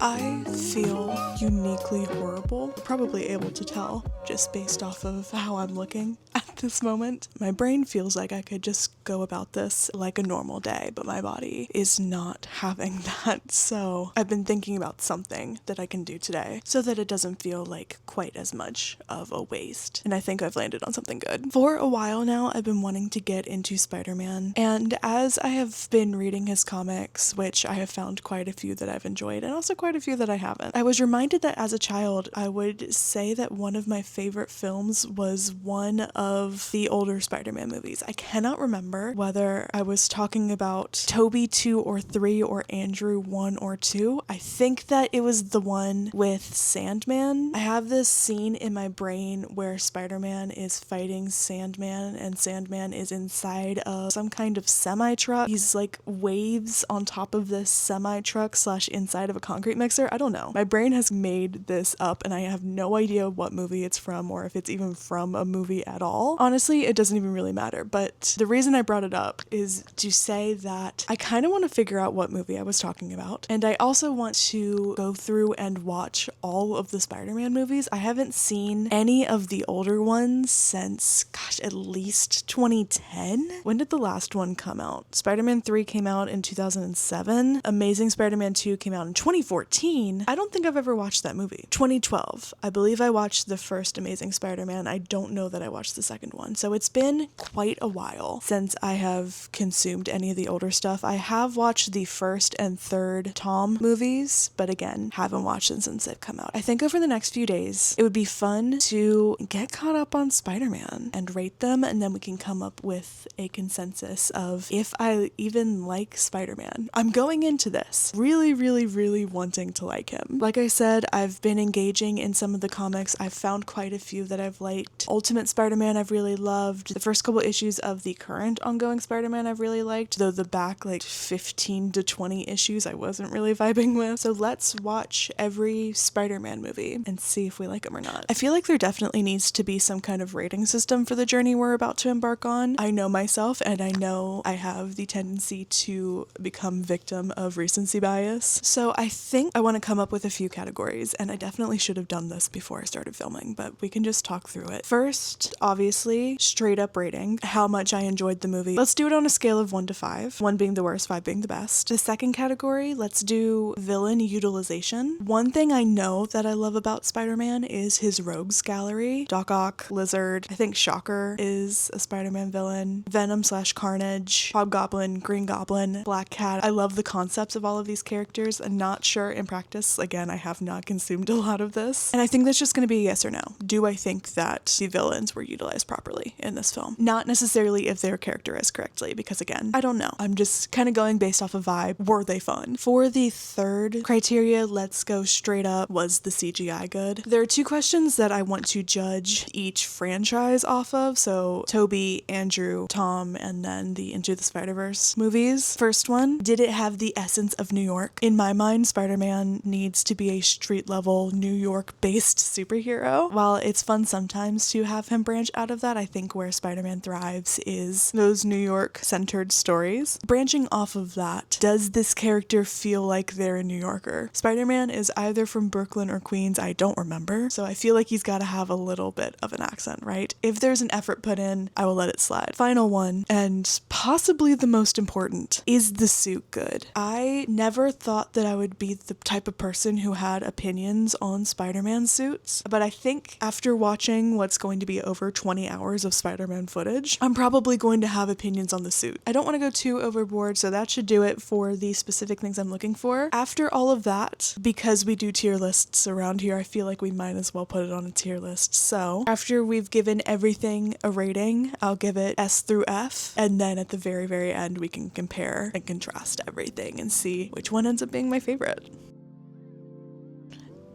I feel uniquely horrible, probably able to tell just based off of how I'm looking at this moment. My brain feels like I could just go about this like a normal day, but my body is not having that. So I've been thinking about something that I can do today so that it doesn't feel like quite as much of a waste. And I think I've landed on something good. For a while now, I've been wanting to get into Spider-Man, and as I have been reading his comics, which I have found quite a few that I've enjoyed and also quite a few that I haven't, I was reminded that as a child, I would say that one of my favorite films was one of the older Spider-Man movies. I cannot remember whether I was talking about Tobey 2 or 3 or Andrew 1 or 2. I think that it was the one with Sandman. I have this scene in my brain where Spider-Man is fighting Sandman and Sandman is inside of some kind of semi-truck. He's like waves on top of this semi-truck / inside of a concrete mixer. I don't know. My brain has made this up and I have no idea what movie it's from or if it's even from a movie at all. Honestly, it doesn't even really matter, but the reason I brought it up is to say that I kind of want to figure out what movie I was talking about, and I also want to go through and watch all of the Spider-Man movies. I haven't seen any of the older ones since, gosh, at least 2010? When did the last one come out? Spider-Man 3 came out in 2007. Amazing Spider-Man 2 came out in 2014. I don't think I've ever watched that movie. 2012. I believe I watched the first Amazing Spider-Man. I don't know that I watched the second one. So it's been quite a while since I have consumed any of the older stuff. I have watched the first and third Tom movies, but again, haven't watched them since they've come out. I think over the next few days, it would be fun to get caught up on Spider-Man and rate them, and then we can come up with a consensus of if I even like Spider-Man. I'm going into this really wanting to like him. Like I said, I've been engaging in some of the comics. I've found quite a few that I've liked. Ultimate Spider-Man I've really loved. The first couple issues of the current ongoing Spider-Man I've really liked, though the back like 15 to 20 issues I wasn't really vibing with. So let's watch every Spider-Man movie and see if we like them or not. I feel like there definitely needs to be some kind of rating system for the journey we're about to embark on. I know myself, and I know I have the tendency to become victim of recency bias. So I think I want to come up with a few categories, and I definitely should have done this before I started filming, but we can just talk through it. First, obviously, straight up rating, how much I enjoyed the movie. Let's do it on a scale of 1 to 5, 1 being the worst, 5 being the best. The second category, let's do villain utilization. One thing I know that I love about Spider-Man is his rogues gallery. Doc Ock, Lizard, I think Shocker is a Spider-Man villain, Venom / Carnage, Hobgoblin, Green Goblin, Black Cat. I love the concepts of all of these characters. I'm not sure in practice. Again, I have not consumed a lot of this. And I think that's just going to be a yes or no. Do I think that the villains were utilized properly in this film? Not necessarily if they're characterized correctly, because again, I don't know. I'm just kind of going based off a vibe. Were they fun? For the third criteria, let's go straight up. Was the CGI good? There are two questions that I want to judge each franchise off of. So Tobey, Andrew, Tom, and then the Into the Spider-Verse movies. First one, did it have the essence of New York? In my mind, Spider-Man needs to be a street-level, New York-based superhero. While it's fun sometimes to have him branch out of that, I think where Spider-Man thrives is those New York-centered stories. Branching off of that, does this character feel like they're a New Yorker? Spider-Man is either from Brooklyn or Queens, I don't remember, so I feel like he's got to have a little bit of an accent, right? If there's an effort put in, I will let it slide. Final one, and possibly the most important, is the suit good? I never thought that I would be the type of person who had opinions on Spider-Man suits, but I think after watching what's going to be over 20 hours of Spider-Man footage, I'm probably going to have opinions on the suit. I don't want to go too overboard, so that should do it for the specific things I'm looking for. After all of that, because we do tier lists around here, I feel like we might as well put it on a tier list. So after we've given everything a rating, I'll give it S through F, and then at the very end we can compare and contrast everything and see which one ends up being my favorite.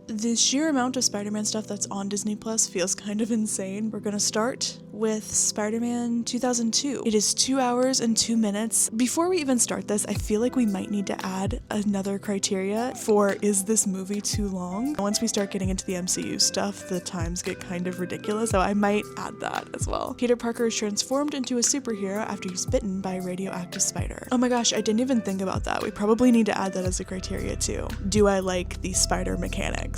The sheer amount of Spider-Man stuff that's on Disney Plus feels kind of insane. We're gonna start with Spider-Man 2002. It is 2 hours and 2 minutes. Before we even start this, I feel like we might need to add another criteria for, is this movie too long? Once we start getting into the MCU stuff, the times get kind of ridiculous, so I might add that as well. Peter Parker is transformed into a superhero after he's bitten by a radioactive spider. Oh my gosh, I didn't even think about that. We probably need to add that as a criteria too. Do I like the spider mechanics?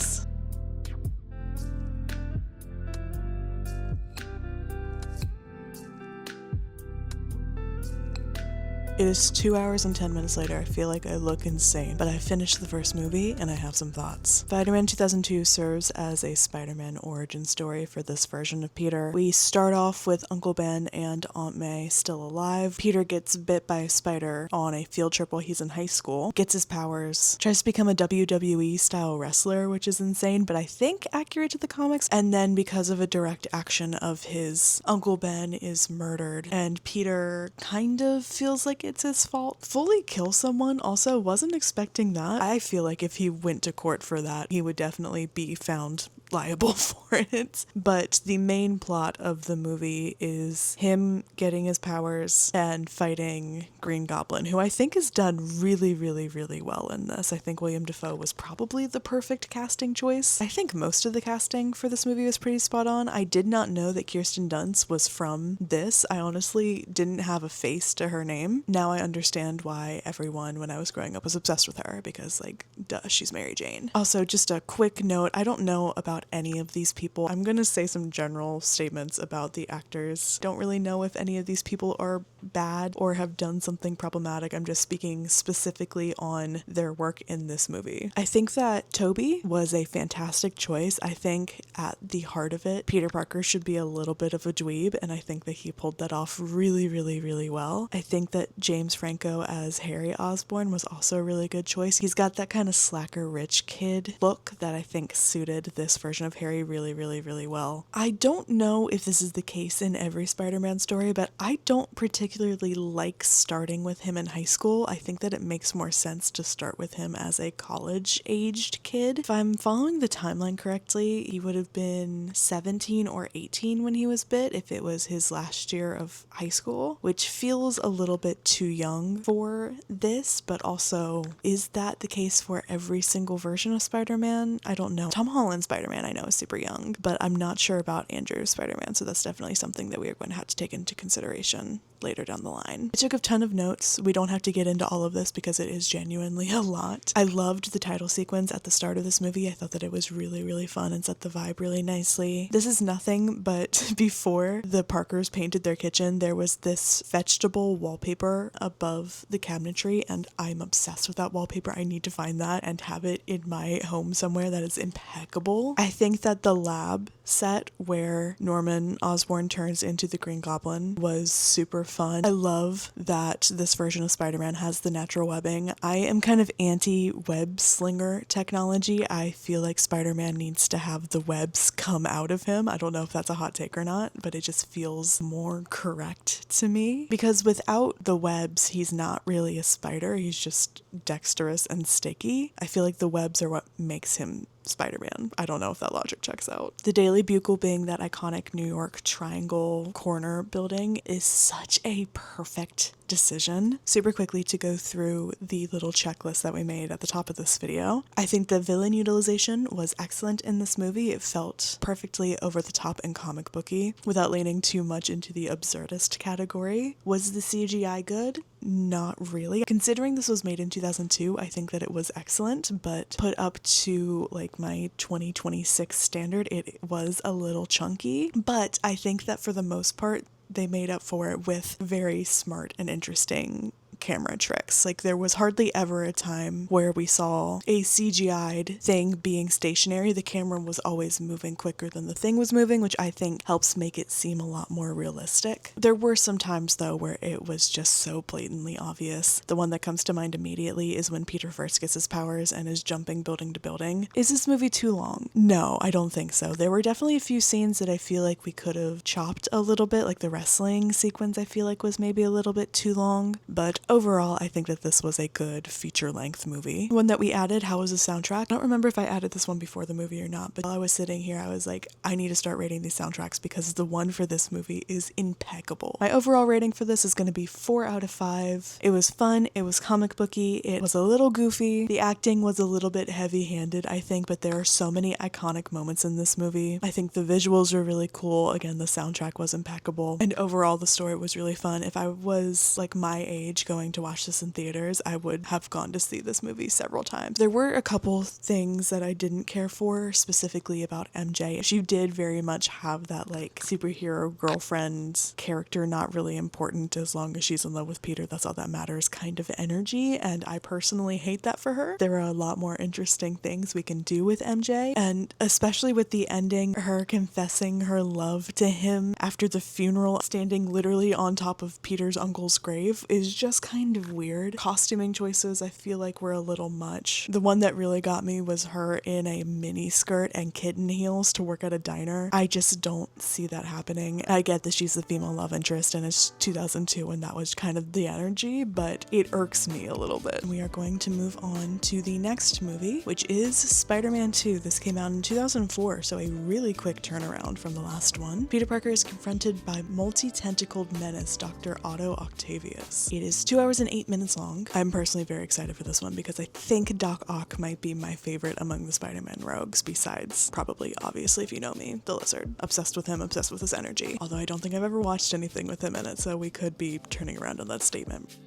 It is 2 hours and 10 minutes later. I feel like I look insane, but I finished the first movie and I have some thoughts. Spider-Man 2002 serves as a Spider-Man origin story for this version of Peter. We start off with Uncle Ben and Aunt May still alive. Peter gets bit by a spider on a field trip while he's in high school, gets his powers, tries to become a WWE style wrestler, which is insane, but I think accurate to the comics. And then because of a direct action of his, Uncle Ben is murdered and Peter kind of feels like it's his fault. Fully kill someone, also wasn't expecting that. I feel like if he went to court for that, he would definitely be found liable for it. But the main plot of the movie is him getting his powers and fighting Green Goblin, who I think is done really, really, really well in this. I think William Dafoe was probably the perfect casting choice. I think most of the casting for this movie was pretty spot on. I did not know that Kirsten Dunst was from this. I honestly didn't have a face to her name. Now I understand why everyone when I was growing up was obsessed with her, because like, duh, she's Mary Jane. Also, just a quick note, I don't know about any of these people. I'm gonna say some general statements about the actors. Don't really know if any of these people are bad or have done something problematic. I'm just speaking specifically on their work in this movie. I think that Toby was a fantastic choice. I think at the heart of it, Peter Parker should be a little bit of a dweeb, and I think that he pulled that off really, really, really well. I think that James Franco as Harry Osborn was also a really good choice. He's got that kind of slacker rich kid look that I think suited this version of Harry really, really, really well. I don't know if this is the case in every Spider-Man story, but I don't particularly like starting with him in high school. I think that it makes more sense to start with him as a college-aged kid. If I'm following the timeline correctly, he would have been 17 or 18 when he was bit, if it was his last year of high school, which feels a little bit too young for this, but also, is that the case for every single version of Spider-Man? I don't know. Tom Holland's Spider-Man I know is super young, but I'm not sure about Andrew's Spider-Man, so that's definitely something that we are going to have to take into consideration later down the line. I took a ton of notes. We don't have to get into all of this because it is genuinely a lot. I loved the title sequence at the start of this movie. I thought that it was really, really fun and set the vibe really nicely. This is nothing, but before the Parkers painted their kitchen, there was this vegetable wallpaper above the cabinetry, and I'm obsessed with that wallpaper. I need to find that and have it in my home somewhere. That is impeccable. I think that the lab set where Norman Osborn turns into the Green Goblin was super fun. I love that this version of Spider-Man has the natural webbing. I am kind of anti-web slinger technology. I feel like Spider-Man needs to have the webs come out of him. I don't know if that's a hot take or not, but it just feels more correct to me, because without the webs, he's not really a spider. He's just dexterous and sticky. I feel like the webs are what makes him Spider-Man. I don't know if that logic checks out. The Daily Bugle being that iconic New York triangle corner building is such a perfect decision. Super quickly to go through the little checklist that we made at the top of this video. I think the villain utilization was excellent in this movie. It felt perfectly over the top and comic booky without leaning too much into the absurdist category. Was the CGI good? Not really. Considering this was made in 2002, I think that it was excellent, but put up to like my 2026 standard, it was a little chunky. But I think that for the most part, they made up for it with very smart and interesting camera tricks. Like, there was hardly ever a time where we saw a CGI'd thing being stationary. The camera was always moving quicker than the thing was moving, which I think helps make it seem a lot more realistic. There were some times though where it was just so blatantly obvious. The one that comes to mind immediately is when Peter first gets his powers and is jumping building to building. Is this movie too long? No, I don't think so. There were definitely a few scenes that I feel like we could have chopped a little bit, like the wrestling sequence I feel like was maybe a little bit too long, but overall, I think that this was a good feature-length movie. One that we added, how was the soundtrack? I don't remember if I added this one before the movie or not, but while I was sitting here, I was like, I need to start rating these soundtracks because the one for this movie is impeccable. My overall rating for this is going to be 4 out of 5. It was fun, it was comic booky, it was a little goofy, the acting was a little bit heavy-handed, I think, but there are so many iconic moments in this movie. I think the visuals were really cool, again, the soundtrack was impeccable, and overall the story was really fun. If I was like my age going to watch this in theaters, I would have gone to see this movie several times. There were a couple things that I didn't care for, specifically about MJ. She did very much have that like superhero girlfriend character, not really important as long as she's in love with Peter, that's all that matters kind of energy, and I personally hate that for her. There are a lot more interesting things we can do with MJ, and especially with the ending, her confessing her love to him after the funeral, standing literally on top of Peter's uncle's grave, is just kind of weird. Costuming choices I feel like were a little much. The one that really got me was her in a mini skirt and kitten heels to work at a diner. I just don't see that happening. I get that she's the female love interest and it's 2002 and that was kind of the energy, but it irks me a little bit. We are going to move on to the next movie, which is Spider-Man 2. This came out in 2004, so a really quick turnaround from the last one. Peter Parker is confronted by multi-tentacled menace Dr. Otto Octavius. It is 2 hours and 8 minutes long. I'm personally very excited for this one because I think Doc Ock might be my favorite among the Spider-Man rogues, besides probably, obviously, if you know me, the Lizard. Obsessed with him, obsessed with his energy. Although I don't think I've ever watched anything with him in it, so we could be turning around on that statement.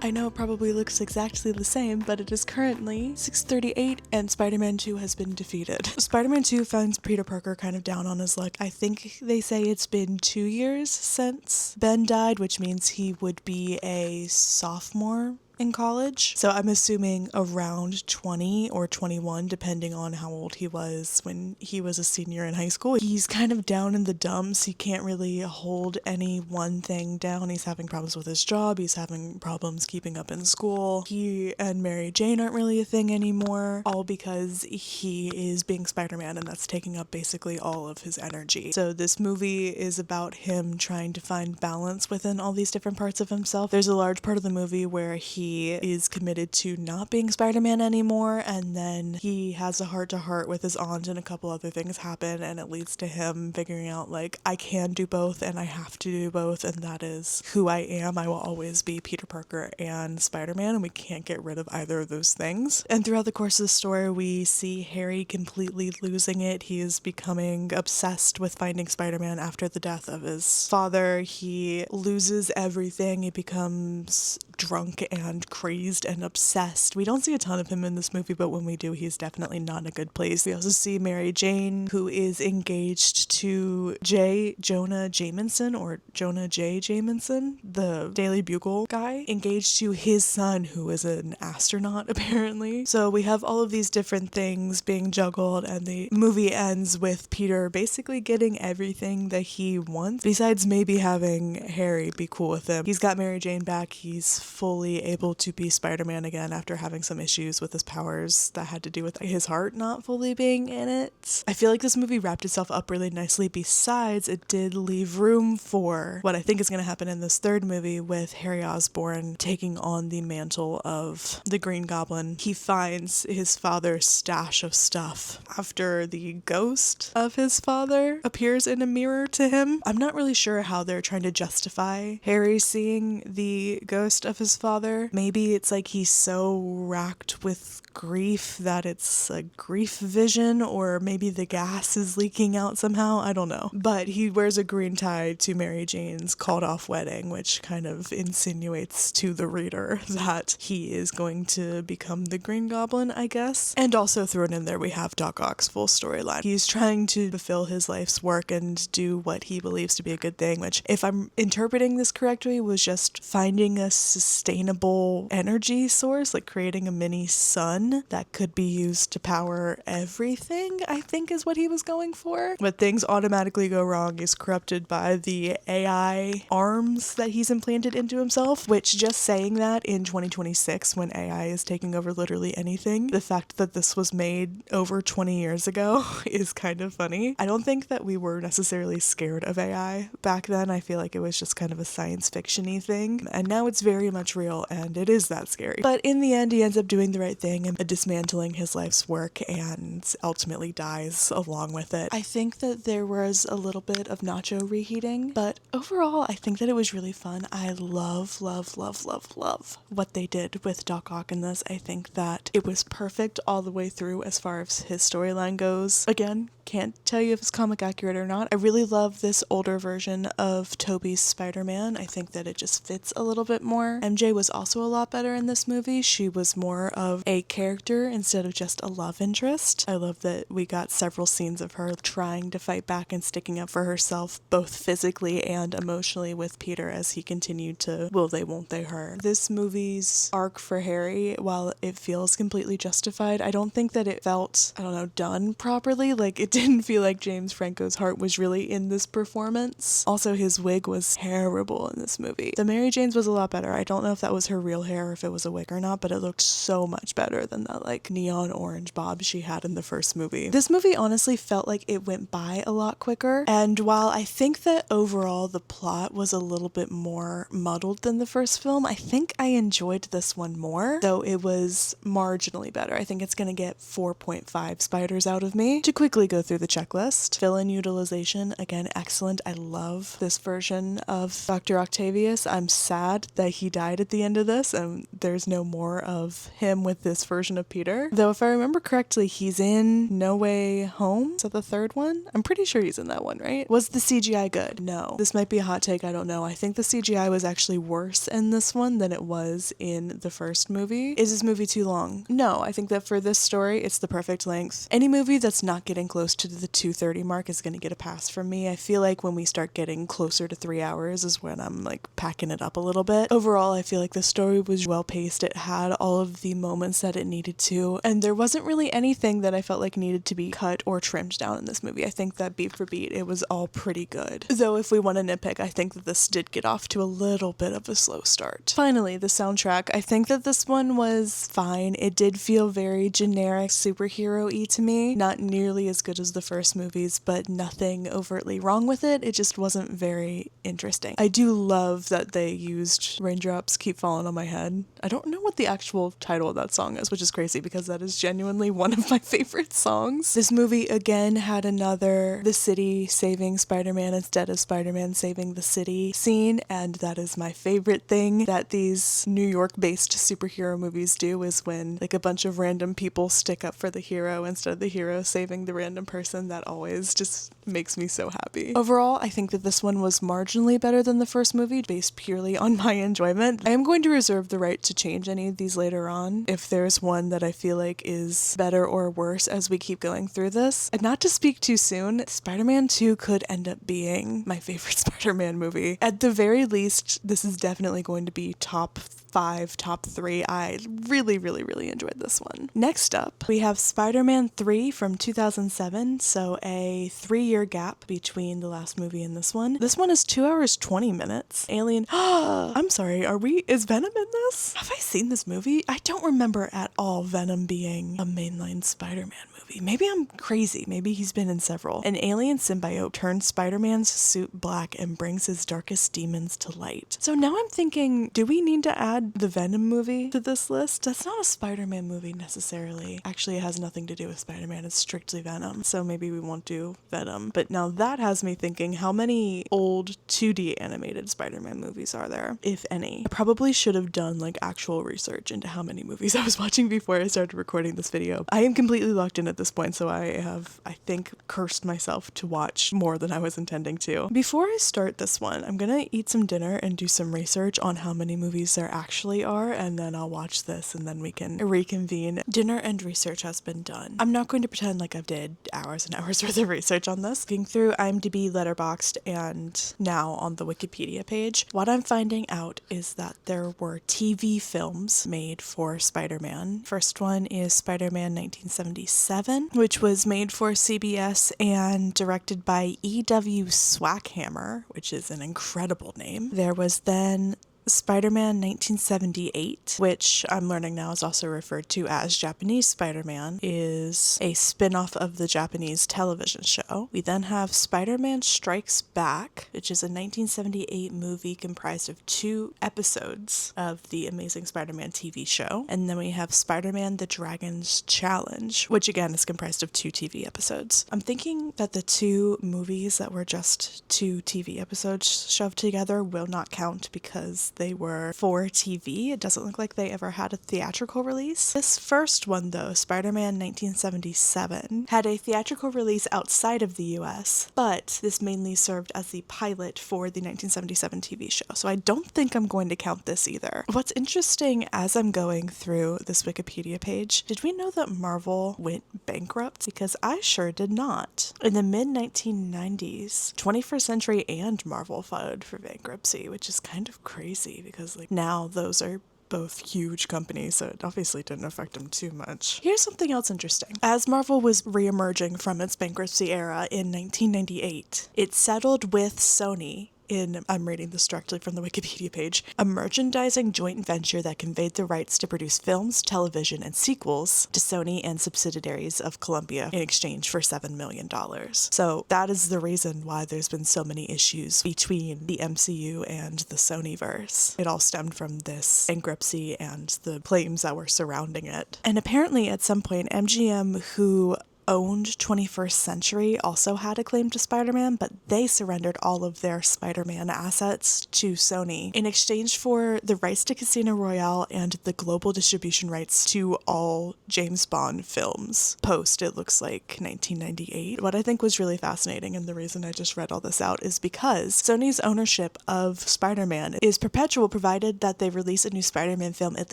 I know it probably looks exactly the same, but it is currently 6:38 and Spider-Man 2 has been defeated. Spider-Man 2 finds Peter Parker kind of down on his luck. I think they say it's been 2 years since Ben died, which means he would be a sophomore in college. So I'm assuming around 20 or 21, depending on how old he was when he was a senior in high school. He's kind of down in the dumps. He can't really hold any one thing down. He's having problems with his job. He's having problems keeping up in school. He and Mary Jane aren't really a thing anymore, all because he is being Spider-Man and that's taking up basically all of his energy. So this movie is about him trying to find balance within all these different parts of himself. There's a large part of the movie where he is committed to not being Spider-Man anymore, and then he has a heart-to-heart with his aunt and a couple other things happen, and it leads to him figuring out, like, I can do both and I have to do both, and that is who I am. I will always be Peter Parker and Spider-Man, and we can't get rid of either of those things. And throughout the course of the story, we see Harry completely losing it. He is becoming obsessed with finding Spider-Man after the death of his father. He loses everything. He becomes drunk and crazed and obsessed. We don't see a ton of him in this movie, but when we do, he's definitely not in a good place. We also see Mary Jane, who is engaged to Jonah Jameson, or Jonah J. Jameson, the Daily Bugle guy, engaged to his son, who is an astronaut, apparently. So we have all of these different things being juggled, and the movie ends with Peter basically getting everything that he wants, besides maybe having Harry be cool with him. He's got Mary Jane back. He's fully able to be Spider-Man again after having some issues with his powers that had to do with his heart not fully being in it. I feel like this movie wrapped itself up really nicely. Besides, it did leave room for what I think is going to happen in this third movie with Harry Osborn taking on the mantle of the Green Goblin. He finds his father's stash of stuff after the ghost of his father appears in a mirror to him. I'm not really sure how they're trying to justify Harry seeing the ghost of his father. Maybe it's like he's so racked with grief that it's a grief vision, or maybe the gas is leaking out somehow. I don't know. But he wears a green tie to Mary Jane's called off wedding, which kind of insinuates to the reader that he is going to become the Green Goblin, I guess. And also thrown in there, we have Doc Ock's full storyline. He's trying to fulfill his life's work and do what he believes to be a good thing, which, if I'm interpreting this correctly, was just finding a sustainable whole energy source, like creating a mini sun that could be used to power everything, I think is what he was going for. But things automatically go wrong. He's corrupted by the AI arms that he's implanted into himself, which, just saying that in 2026, when AI is taking over literally anything, the fact that this was made over 20 years ago is kind of funny. I don't think that we were necessarily scared of AI back then. I feel like it was just kind of a science fiction-y thing, and now it's very much real, and it is that scary. But in the end, he ends up doing the right thing and dismantling his life's work, and ultimately dies along with it. I think that there was a little bit of nacho reheating, but overall, I think that it was really fun. I love what they did with Doc Ock in this. I think that it was perfect all the way through as far as his storyline goes. Again, can't tell you if it's comic accurate or not. I really love this older version of Tobey's Spider-Man. I think that it just fits a little bit more. MJ was also a lot better in this movie. She was more of a character instead of just a love interest. I love that we got several scenes of her trying to fight back and sticking up for herself, both physically and emotionally, with Peter as he continued to will they won't they her. This movie's arc for Harry, while it feels completely justified, I don't think that it felt, I don't know, done properly. Like, it didn't feel like James Franco's heart was really in this performance. Also, his wig was terrible in this movie. The Mary Jane's was a lot better. I don't know if that was her real hair or if it was a wig or not, but it looked so much better than that like neon orange bob she had in the first movie. This movie honestly felt like it went by a lot quicker, and while I think that overall the plot was a little bit more muddled than the first film, I think I enjoyed this one more, though it was marginally better. I think it's gonna get 4.5 spiders out of me. To quickly go through the checklist: villain utilization, again, excellent. I love this version of Dr. Octavius. I'm sad that he died at the end of this and there's no more of him with this version of Peter. Though if I remember correctly, he's in No Way Home. Is that the third one? I'm pretty sure he's in that one, right? Was the CGI good? No. This might be a hot take, I don't know. I think the CGI was actually worse in this one than it was in the first movie. Is this movie too long? No, I think that for this story, it's the perfect length. Any movie that's not getting close to the 2:30 mark is going to get a pass from me. I feel like when we start getting closer to 3 hours is when I'm like packing it up a little bit. Overall, I feel like the story was well paced. It had all of the moments that it needed to, and there wasn't really anything that I felt like needed to be cut or trimmed down in this movie. I think that beat for beat, it was all pretty good. Though if we want to nitpick, I think that this did get off to a little bit of a slow start. Finally, the soundtrack. I think that this one was fine. It did feel very generic superhero-y to me. Not nearly as good as the first movies, but nothing overtly wrong with it. It just wasn't very interesting. I do love that they used Raindrops Keep Falling on My Head. I don't know what the actual title of that song is, which is crazy because that is genuinely one of my favorite songs. This movie again had another the city saving Spider-Man instead of Spider-Man saving the city scene, and that is my favorite thing that these New York-based superhero movies do, is when like a bunch of random people stick up for the hero instead of the hero saving the random person. That always just makes me so happy. Overall, I think that this one was marginally better than the first movie based purely on my enjoyment. I am going to reserve the right to change any of these later on if there's one that I feel like is better or worse as we keep going through this. And not to speak too soon, Spider-Man 2 could end up being my favorite Spider-Man movie. At the very least, this is definitely going to be top 5, top 3. I really enjoyed this one. Next up, we have Spider-Man 3 from 2007, so a 3-year gap between the last movie and this one. This one is 2 hours 20 minutes. Alien. I'm sorry, is Venom in this? Have I seen this movie? I don't remember at all Venom being a mainline Spider-Man movie. Maybe I'm crazy. Maybe he's been in several. An alien symbiote turns Spider-Man's suit black and brings his darkest demons to light. So now I'm thinking, do we need to add the Venom movie to this list? That's not a Spider-Man movie necessarily. Actually, it has nothing to do with Spider-Man. It's strictly Venom. So maybe we won't do Venom. But now that has me thinking, how many old 2D animated Spider-Man movies are there, if any? I probably should have done like actual research into how many movies I was watching before I started recording this video. I am completely locked in at this point, so I have, I think, cursed myself to watch more than I was intending to. Before I start this one, I'm gonna eat some dinner and do some research on how many movies there actually actually are, and then I'll watch this and then we can reconvene. Dinner and research has been done. I'm not going to pretend like I did hours and hours worth of research on this. Looking through IMDb, Letterboxd, and now on the Wikipedia page, what I'm finding out is that there were TV films made for Spider-Man. First one is Spider-Man 1977, which was made for CBS and directed by E.W. Swackhammer, which is an incredible name. There was then Spider-Man 1978, which I'm learning now is also referred to as Japanese Spider-Man, is a spin-off of the Japanese television show. We then have Spider-Man Strikes Back, which is a 1978 movie comprised of 2 episodes of the Amazing Spider-Man TV show. And then we have Spider-Man The Dragon's Challenge, which again is comprised of 2 TV episodes. I'm thinking that the 2 movies that were just 2 TV episodes shoved together will not count because they were for TV. It doesn't look like they ever had a theatrical release. This first one, though, Spider-Man 1977, had a theatrical release outside of the US, but this mainly served as the pilot for the 1977 TV show, so I don't think I'm going to count this either. What's interesting as I'm going through this Wikipedia page, did we know that Marvel went bankrupt? Because I sure did not. In the mid-1990s, 21st Century and Marvel filed for bankruptcy, which is kind of crazy because like now those are both huge companies, so it obviously didn't affect them too much. Here's something else interesting. As Marvel was re-emerging from its bankruptcy era in 1998, it settled with Sony in, I'm reading this directly from the Wikipedia page, a merchandising joint venture that conveyed the rights to produce films, television, and sequels to Sony and subsidiaries of Columbia in exchange for $7 million. So that is the reason why there's been so many issues between the MCU and the Sonyverse. It all stemmed from this bankruptcy and the claims that were surrounding it. And apparently at some point, MGM, who owned 21st Century, also had a claim to Spider-Man, but they surrendered all of their Spider-Man assets to Sony in exchange for the rights to Casino Royale and the global distribution rights to all James Bond films post, it looks like, 1998. What I think was really fascinating, and the reason I just read all this out, is because Sony's ownership of Spider-Man is perpetual, provided that they release a new Spider-Man film at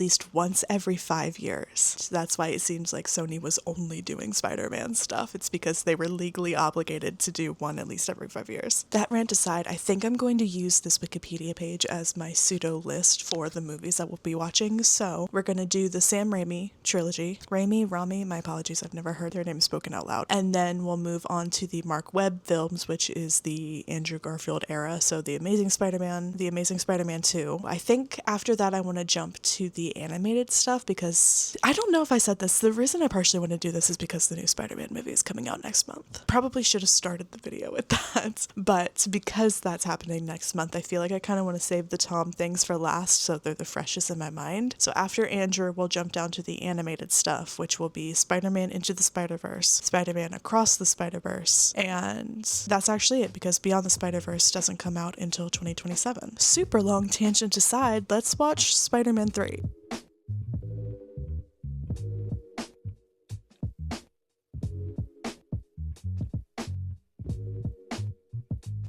least once every 5 years. So that's why it seems like Sony was only doing Spider-Man stuff. It's because they were legally obligated to do one at least every 5 years. That rant aside, I think I'm going to use this Wikipedia page as my pseudo list for the movies that we'll be watching. So we're going to do the Sam Raimi trilogy. Rami, my apologies, I've never heard their name spoken out loud. And then we'll move on to the Mark Webb films, which is the Andrew Garfield era. So the Amazing Spider-Man, the Amazing Spider-Man 2. I think after that I want to jump to the animated stuff because I don't know if I said this. The reason I partially want to do this is because the new Spider-Man movie is coming out next month. Probably should have started the video with that, but because that's happening next month, I feel like I kind of want to save the Tom things for last so they're the freshest in my mind. So after Andrew, we'll jump down to the animated stuff, which will be Spider-Man Into the Spider-Verse, Spider-Man Across the Spider-Verse, and that's actually it because Beyond the Spider-Verse doesn't come out until 2027. Super long tangent aside, let's watch Spider-Man 3.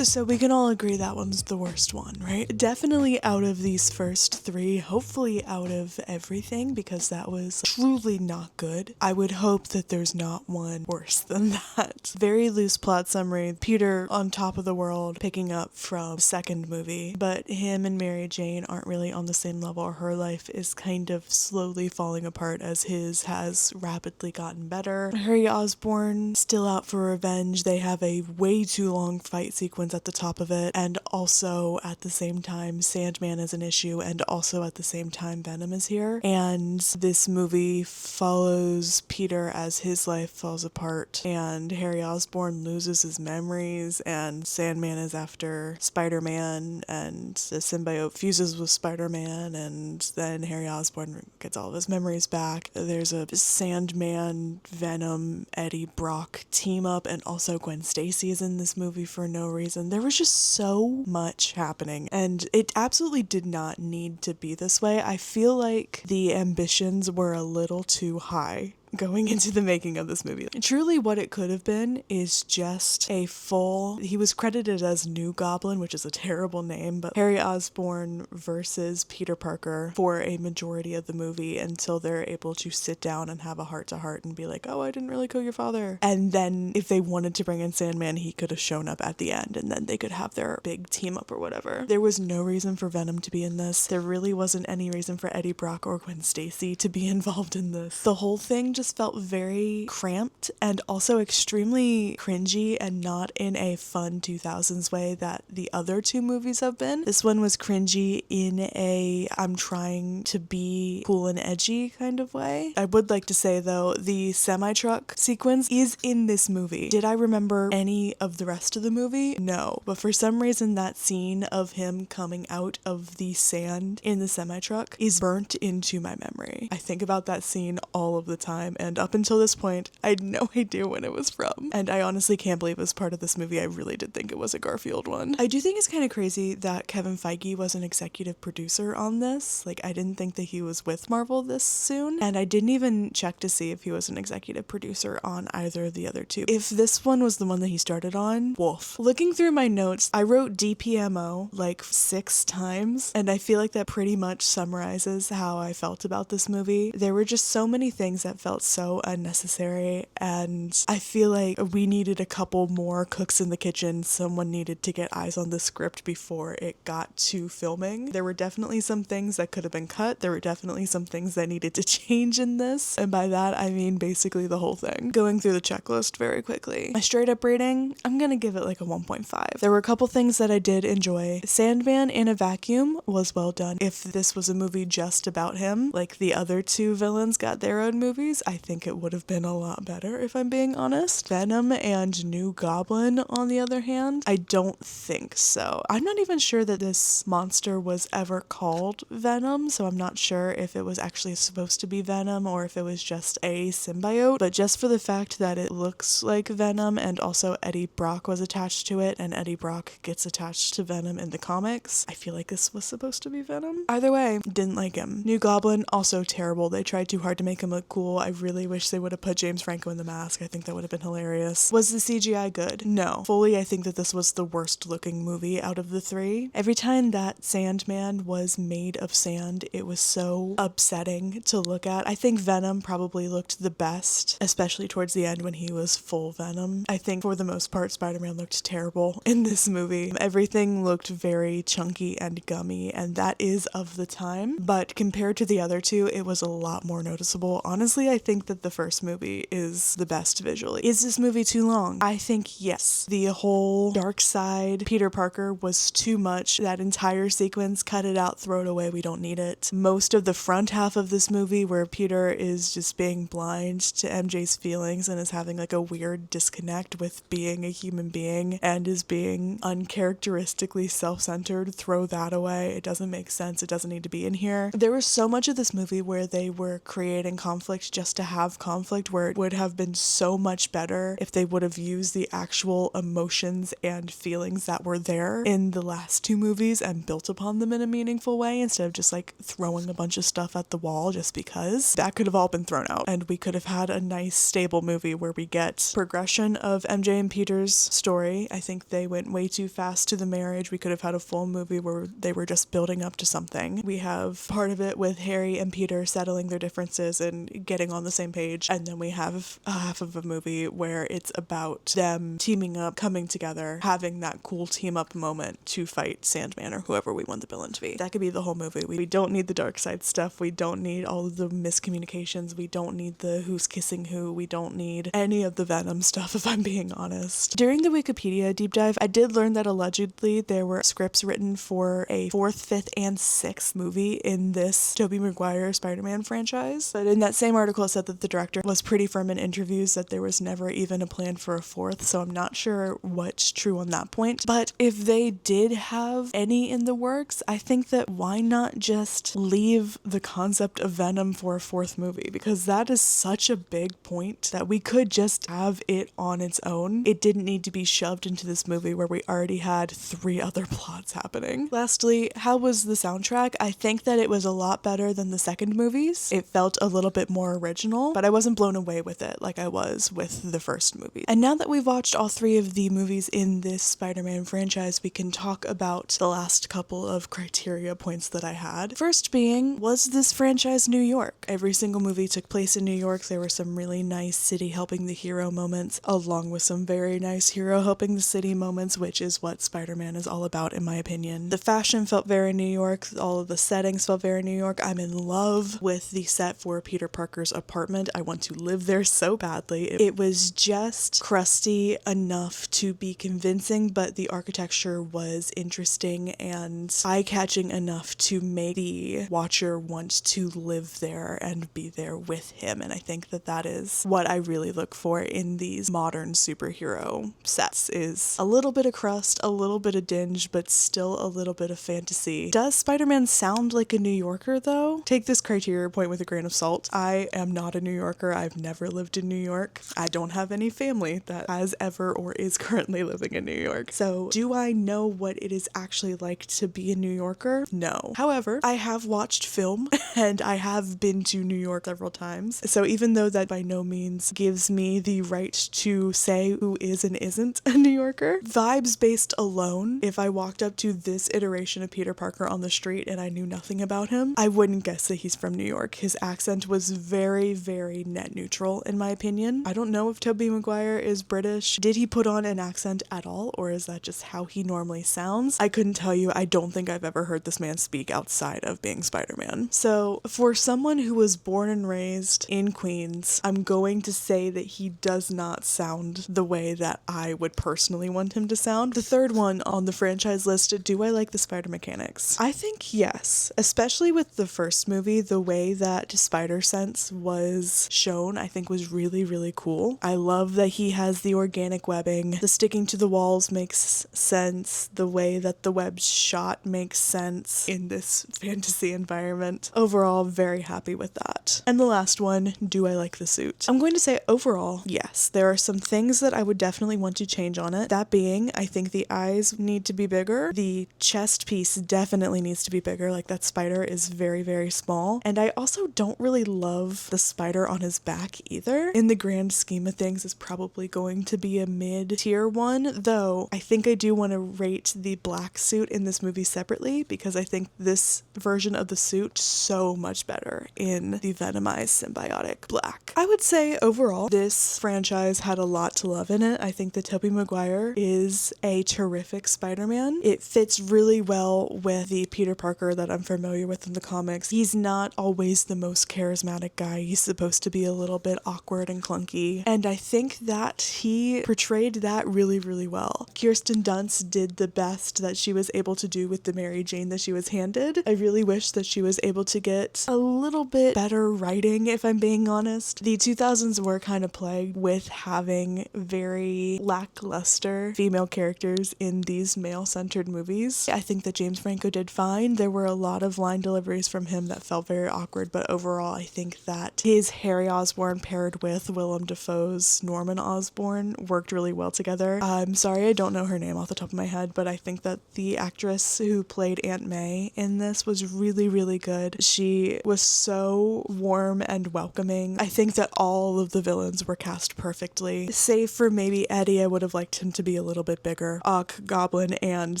So we can all agree that one's the worst one, right? Definitely out of these first 3, hopefully out of everything, because that was truly not good. I would hope that there's not one worse than that. Very loose plot summary. Peter on top of the world, picking up from the second movie, but him and Mary Jane aren't really on the same level. Her life is kind of slowly falling apart as his has rapidly gotten better. Harry Osborn still out for revenge. They have a way too long fight sequence at the top of it, and also at the same time Sandman is an issue, and also at the same time Venom is here. And this movie follows Peter as his life falls apart, and Harry Osborn loses his memories, and Sandman is after Spider-Man, and the symbiote fuses with Spider-Man, and then Harry Osborn gets all of his memories back. There's a Sandman, Venom, Eddie Brock team up, and also Gwen Stacy is in this movie for no reason. There was just so much happening, and it absolutely did not need to be this way. I feel like the ambitions were a little too high going into the making of this movie. Truly what it could have been is just a full, he was credited as New Goblin, which is a terrible name, but Harry Osborn versus Peter Parker for a majority of the movie until they're able to sit down and have a heart-to-heart and be like, oh, I didn't really kill your father. And then if they wanted to bring in Sandman, he could have shown up at the end and then they could have their big team up or whatever. There was no reason for Venom to be in this. There really wasn't any reason for Eddie Brock or Gwen Stacy to be involved in this. The whole thing just felt very cramped and also extremely cringy, and not in a fun 2000s way that the other two movies have been. This one was cringy in a I'm trying to be cool and edgy kind of way. I would like to say though, the semi-truck sequence is in this movie. Did I remember any of the rest of the movie? No, but for some reason that scene of him coming out of the sand in the semi-truck is burnt into my memory. I think about that scene all of the time, and up until this point I had no idea when it was from, and I honestly can't believe it was part of this movie. I really did think it was a Garfield one. I do think it's kind of crazy that Kevin Feige was an executive producer on this. Like, I didn't think that he was with Marvel this soon, and I didn't even check to see if he was an executive producer on either of the other two. If this one was the one that he started on, woof. Looking through my notes, I wrote DPMO like 6 times, and I feel like that pretty much summarizes how I felt about this movie. There were just so many things that felt so unnecessary, and I feel like we needed a couple more cooks in the kitchen. Someone needed to get eyes on the script before it got to filming. There were definitely some things that could have been cut. There were definitely some things that needed to change in this, and by that I mean basically the whole thing. Going through the checklist very quickly. My straight up rating, I'm gonna give it like a 1.5. There were a couple things that I did enjoy. Sandman in a vacuum was well done. If this was a movie just about him, like the other two villains got their own movies, I think it would have been a lot better, if I'm being honest. Venom and New Goblin, on the other hand, I don't think so. I'm not even sure that this monster was ever called Venom, so I'm not sure if it was actually supposed to be Venom or if it was just a symbiote, but just for the fact that it looks like Venom, and also Eddie Brock was attached to it, and Eddie Brock gets attached to Venom in the comics, I feel like this was supposed to be Venom. Either way, didn't like him. New Goblin, also terrible. They tried too hard to make him look cool. I really wish they would have put James Franco in the mask. I think that would have been hilarious. Was the CGI good? No. Fully, I think that this was the worst looking movie out of the 3. Every time that Sandman was made of sand, it was so upsetting to look at. I think Venom probably looked the best, especially towards the end when he was full Venom. I think for the most part, Spider-Man looked terrible in this movie. Everything looked very chunky and gummy, and that is of the time, but compared to the other two, it was a lot more noticeable. Honestly, I think that the first movie is the best visually. Is this movie too long? I think yes. The whole dark side Peter Parker was too much. That entire sequence, cut it out, throw it away, we don't need it. Most of the front half of this movie where Peter is just being blind to MJ's feelings and is having like a weird disconnect with being a human being and is being uncharacteristically self-centered, throw that away. It doesn't make sense. It doesn't need to be in here. There was so much of this movie where they were creating conflict just to have conflict, where it would have been so much better if they would have used the actual emotions and feelings that were there in the last two movies and built upon them in a meaningful way, instead of just like throwing a bunch of stuff at the wall just because. That could have all been thrown out, and we could have had a nice stable movie where we get progression of MJ and Peter's story. I think they went way too fast to the marriage. We could have had a full movie where they were just building up to something. We have part of it with Harry and Peter settling their differences and getting on the same page, and then we have a half of a movie where it's about them teaming up, coming together, having that cool team up moment to fight Sandman or whoever we want the villain to be. That could be the whole movie. We don't need the dark side stuff. We don't need all of the miscommunications. We don't need the who's kissing who. We don't need any of the Venom stuff, if I'm being honest. During the Wikipedia deep dive, I did learn that allegedly there were scripts written for a 4th, 5th, and 6th movie in this Tobey Maguire Spider-Man franchise. But in that same article, it said that the director was pretty firm in interviews that there was never even a plan for a 4th, so I'm not sure what's true on that point. But if they did have any in the works, I think that why not just leave the concept of Venom for a 4th movie? Because that is such a big point that we could just have it on its own. It didn't need to be shoved into this movie where we already had 3 other plots happening. Lastly, how was the soundtrack? I think that it was a lot better than the second movies. It felt a little bit more original original, but I wasn't blown away with it like I was with the first movie. And now that we've watched all three of the movies in this Spider-Man franchise, we can talk about the last couple of criteria points that I had. First being, was this franchise New York? Every single movie took place in New York. There were some really nice city helping the hero moments, along with some very nice hero helping the city moments, which is what Spider-Man is all about in my opinion. The fashion felt very New York, all of the settings felt very New York. I'm in love with the set for Peter Parker's apartment. I want to live there so badly. It was just crusty enough to be convincing, but the architecture was interesting and eye-catching enough to make the watcher want to live there and be there with him. And I think that that is what I really look for in these modern superhero sets, is a little bit of crust, a little bit of dinge, but still a little bit of fantasy. Does Spider-Man sound like a New Yorker though? Take this criteria point with a grain of salt. I am not a New Yorker. I've never lived in New York. I don't have any family that has ever or is currently living in New York. So do I know what it is actually like to be a New Yorker? No. However, I have watched film and I have been to New York several times. So even though that by no means gives me the right to say who is and isn't a New Yorker, vibes based alone, if I walked up to this iteration of Peter Parker on the street and I knew nothing about him, I wouldn't guess that he's from New York. His accent was very, very net neutral in my opinion. I don't know if Tobey Maguire is British. Did he put on an accent at all, or is that just how he normally sounds? I couldn't tell you. I don't think I've ever heard this man speak outside of being Spider-Man. So for someone who was born and raised in Queens, I'm going to say that he does not sound the way that I would personally want him to sound. The third one on the franchise list, do I like the spider mechanics? I think yes, especially with the first movie. The way that spider sense was shown, I think was really, really cool. I love that he has the organic webbing. The sticking to the walls makes sense. The way that the web's shot makes sense in this fantasy environment. Overall, very happy with that. And the last one, do I like the suit? I'm going to say overall, yes. There are some things that I would definitely want to change on it. That being, I think the eyes need to be bigger. The chest piece definitely needs to be bigger. Like, that spider is very, very small. And I also don't really love the spider on his back either. In the grand scheme of things, it's probably going to be a mid-tier one, though I think I do want to rate the black suit in this movie separately, because I think this version of the suit so much better in the Venomized symbiotic black. I would say overall, this franchise had a lot to love in it. I think that Tobey Maguire is a terrific Spider-Man. It fits really well with the Peter Parker that I'm familiar with in the comics. He's not always the most charismatic guy. He's supposed to be a little bit awkward and clunky, and I think that he portrayed that really, really well. Kirsten Dunst did the best that she was able to do with the Mary Jane that she was handed. I really wish that she was able to get a little bit better writing, if I'm being honest. The 2000s were kind of plagued with having very lackluster female characters in these male-centered movies. I think that James Franco did fine. There were a lot of line deliveries from him that felt very awkward, but overall I think that his Harry Osborn paired with Willem Dafoe's Norman Osborn worked really well together. I'm sorry I don't know her name off the top of my head, but I think that the actress who played Aunt May in this was really, really good. She was so warm and welcoming. I think that all of the villains were cast perfectly. Save for maybe Eddie, I would have liked him to be a little bit bigger. Ock, Goblin, and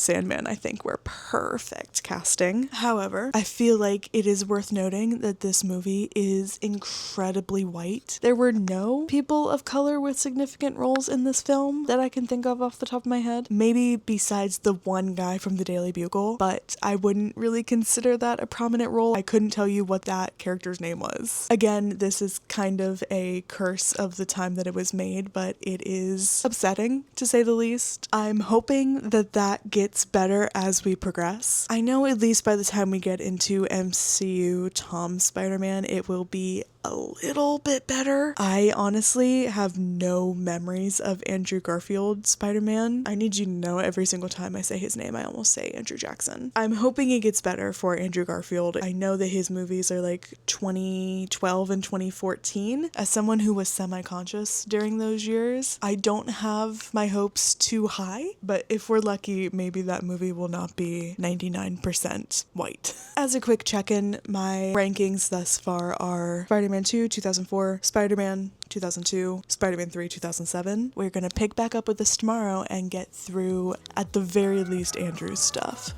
Sandman I think were perfect casting. However, I feel like it is worth noting that this movie is incredibly white. There were no people of color with significant roles in this film that I can think of off the top of my head. Maybe besides the one guy from the Daily Bugle, but I wouldn't really consider that a prominent role. I couldn't tell you what that character's name was. Again, this is kind of a curse of the time that it was made, but it is upsetting to say the least. I'm hoping that that gets better as we progress. I know at least by the time we get into MCU Tom Spider-Man, it will be a little bit better. I honestly have no memories of Andrew Garfield Spider-Man. I need you to know every single time I say his name, I almost say Andrew Jackson. I'm hoping it gets better for Andrew Garfield. I know that his movies are like 2012 and 2014. As someone who was semi-conscious during those years, I don't have my hopes too high, but if we're lucky, maybe that movie will not be 99% white. As a quick check-in, my rankings thus far are Spider-Man Spider-Man 2, 2004, Spider-Man 2002, Spider-Man 3, 2007. We're gonna pick back up with this tomorrow and get through, at the very least, Andrew's stuff.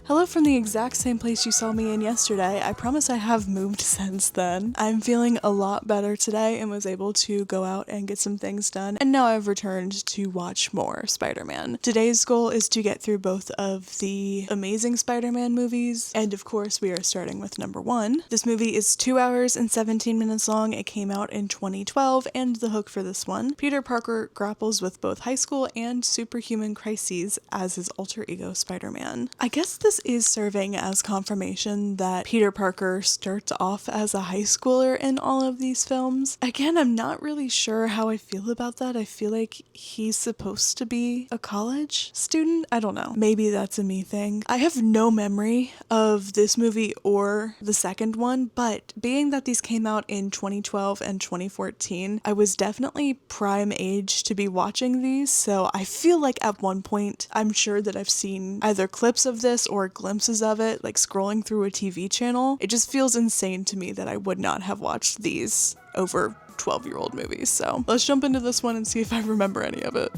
Hello from the exact same place you saw me in yesterday. I promise I have moved since then. I'm feeling a lot better today and was able to go out and get some things done, and now I've returned to watch more Spider-Man. Today's goal is to get through both of the Amazing Spider-Man movies, and of course we are starting with number 1. This movie is 2 hours and 17 minutes long. It came out in 2012, and the hook for this one, Peter Parker grapples with both high school and superhuman crises as his alter ego Spider-Man. I guess this is serving as confirmation that Peter Parker starts off as a high schooler in all of these films. Again, I'm not really sure how I feel about that. I feel like he's supposed to be a college student. I don't know. Maybe that's a me thing. I have no memory of this movie or the second one, but being that these came out in 2012 and 2014, I was definitely prime age to be watching these, so I feel like at one point I'm sure that I've seen either clips of this or glimpses of it, like scrolling through a TV channel. It just feels insane to me that I would not have watched these over 12-year-old movies. So let's jump into this one and see if I remember any of it.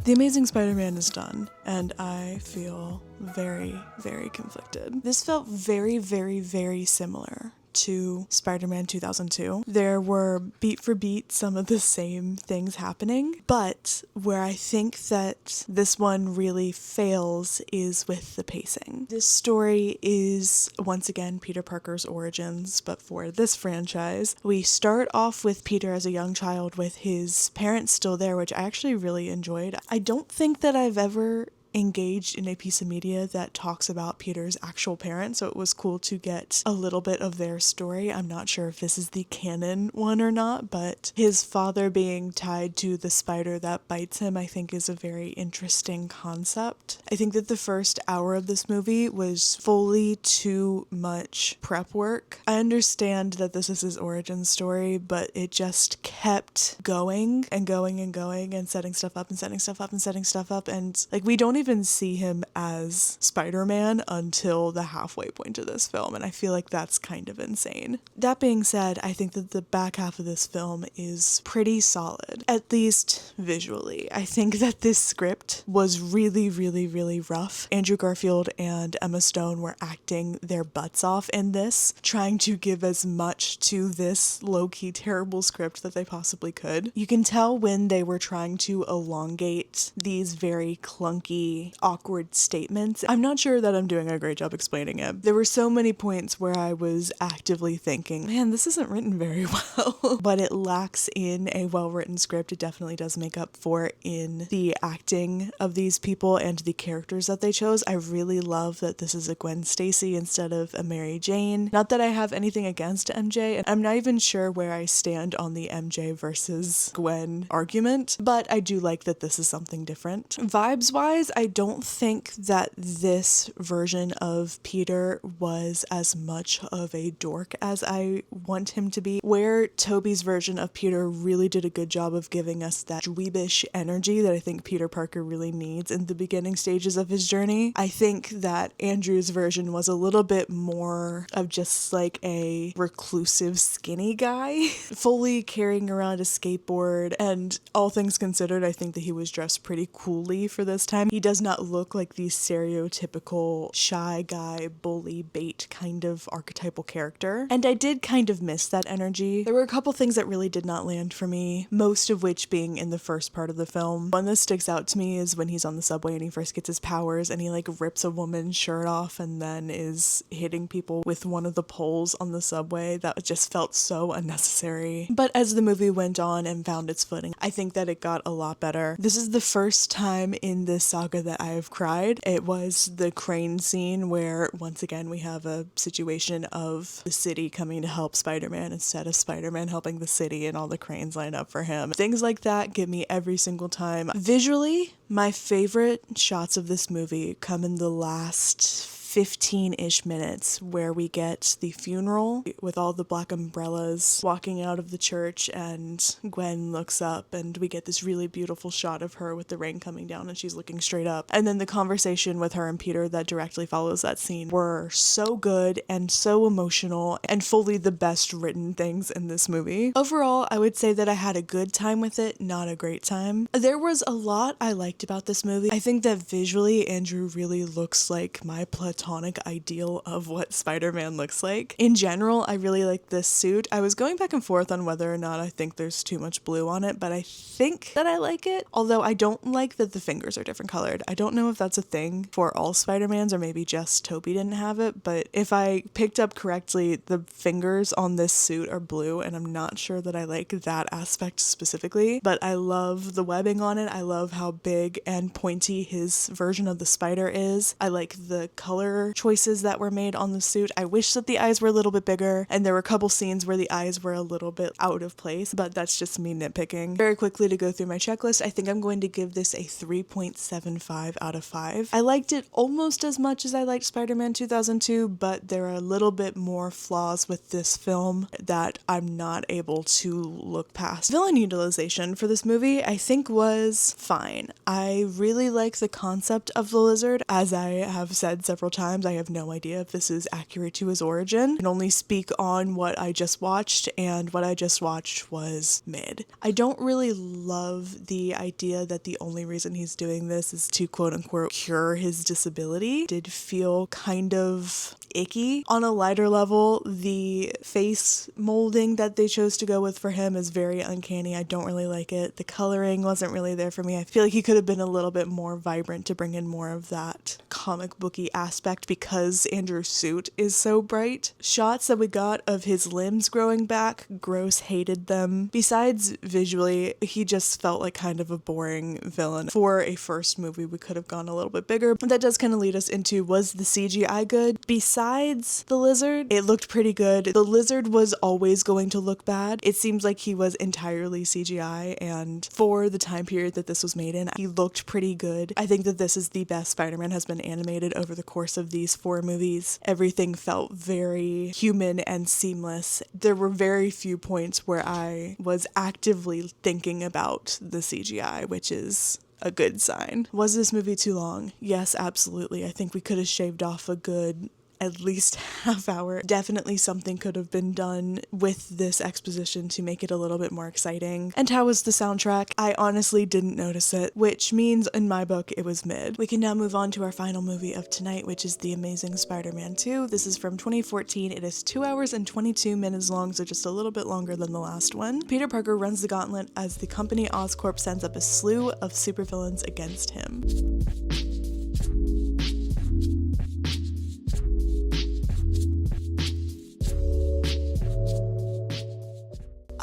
The Amazing Spider-Man is done, and I feel very, very conflicted. This felt very, very, very similar to Spider-Man 2002. There were beat for beat some of the same things happening, but where I think that this one really fails is with the pacing. This story is once again Peter Parker's origins, but for this franchise, we start off with Peter as a young child with his parents still there, which I actually really enjoyed. I don't think that I've ever engaged in a piece of media that talks about Peter's actual parents, so it was cool to get a little bit of their story. I'm not sure if this is the canon one or not, but his father being tied to the spider that bites him I think is a very interesting concept. I think that the first hour of this movie was fully too much prep work. I understand that this is his origin story, but it just kept going and going and going and setting stuff up and setting stuff up and setting stuff up, and like we don't even see him as Spider-Man until the halfway point of this film, and I feel like that's kind of insane. That being said, I think that the back half of this film is pretty solid, at least visually. I think that this script was really, really, really rough. Andrew Garfield and Emma Stone were acting their butts off in this, trying to give as much to this low-key terrible script that they possibly could. You can tell when they were trying to elongate these very clunky, awkward statements. I'm not sure that I'm doing a great job explaining it. There were so many points where I was actively thinking, man, this isn't written very well, but it lacks in a well-written script. It definitely does make up for in the acting of these people and the characters that they chose. I really love that this is a Gwen Stacy instead of a Mary Jane. Not that I have anything against MJ, and I'm not even sure where I stand on the MJ versus Gwen argument, but I do like that this is something different. Vibes-wise, I don't think that this version of Peter was as much of a dork as I want him to be, where Tobey's version of Peter really did a good job of giving us that dweebish energy that I think Peter Parker really needs in the beginning stages of his journey. I think that Andrew's version was a little bit more of just like a reclusive skinny guy, fully carrying around a skateboard, and all things considered, I think that he was dressed pretty coolly for this time. He does not look like the stereotypical shy guy, bully, bait kind of archetypal character, and I did kind of miss that energy. There were a couple things that really did not land for me, most of which being in the first part of the film. One that sticks out to me is when he's on the subway and he first gets his powers and he like rips a woman's shirt off and then is hitting people with one of the poles on the subway. That just felt so unnecessary. But as the movie went on and found its footing, I think that it got a lot better. This is the first time in this saga that I have cried. It was the crane scene where once again we have a situation of the city coming to help Spider-Man instead of Spider-Man helping the city, and all the cranes line up for him. Things like that get me every single time. Visually, my favorite shots of this movie come in the last 15-ish minutes where we get the funeral with all the black umbrellas walking out of the church, and Gwen looks up and we get this really beautiful shot of her with the rain coming down and she's looking straight up. And then the conversation with her and Peter that directly follows that scene were so good and so emotional and fully the best written things in this movie. Overall, I would say that I had a good time with it, not a great time. There was a lot I liked about this movie. I think that visually Andrew really looks like my platonic ideal of what Spider-Man looks like. In general, I really like this suit. I was going back and forth on whether or not I think there's too much blue on it, but I think that I like it. Although I don't like that the fingers are different colored. I don't know if that's a thing for all Spider-Mans or maybe just Tobey didn't have it, but if I picked up correctly, the fingers on this suit are blue, and I'm not sure that I like that aspect specifically, but I love the webbing on it. I love how big and pointy his version of the spider is. I like the color choices that were made on the suit. I wish that the eyes were a little bit bigger, and there were a couple scenes where the eyes were a little bit out of place, but that's just me nitpicking. Very quickly to go through my checklist, I think I'm going to give this a 3.75 out of 5. I liked it almost as much as I liked Spider-Man 2002, but there are a little bit more flaws with this film that I'm not able to look past. Villain utilization for this movie I think was fine. I really like the concept of the lizard. As I have said several times, I have no idea if this is accurate to his origin. I can only speak on what I just watched, and what I just watched was mid. I don't really love the idea that the only reason he's doing this is to quote unquote cure his disability. It did feel kind of icky. On a lighter level, the face molding that they chose to go with for him is very uncanny. I don't really like it. The coloring wasn't really there for me. I feel like he could have been a little bit more vibrant to bring in more of that comic booky aspect because Andrew's suit is so bright. Shots that we got of his limbs growing back, gross, hated them. Besides visually, he just felt like kind of a boring villain. For a first movie, we could have gone a little bit bigger. But that does kind of lead us into, was the CGI good? Besides the lizard, it looked pretty good. The lizard was always going to look bad. It seems like he was entirely CGI, and for the time period that this was made in, he looked pretty good. I think that this is the best Spider-Man has been animated over the course of these 4 movies. Everything felt very human and seamless. There were very few points where I was actively thinking about the CGI, which is a good sign. Was this movie too long? Yes, absolutely. I think we could have shaved off a good at least half hour. Definitely something could have been done with this exposition to make it a little bit more exciting. And how was the soundtrack? I honestly didn't notice it, which means in my book it was mid. We can now move on to our final movie of tonight, which is The Amazing Spider-Man 2. This is from 2014. It is 2 hours and 22 minutes long, so just a little bit longer than the last one. Peter Parker runs the gauntlet as the company Oscorp sends up a slew of supervillains against him.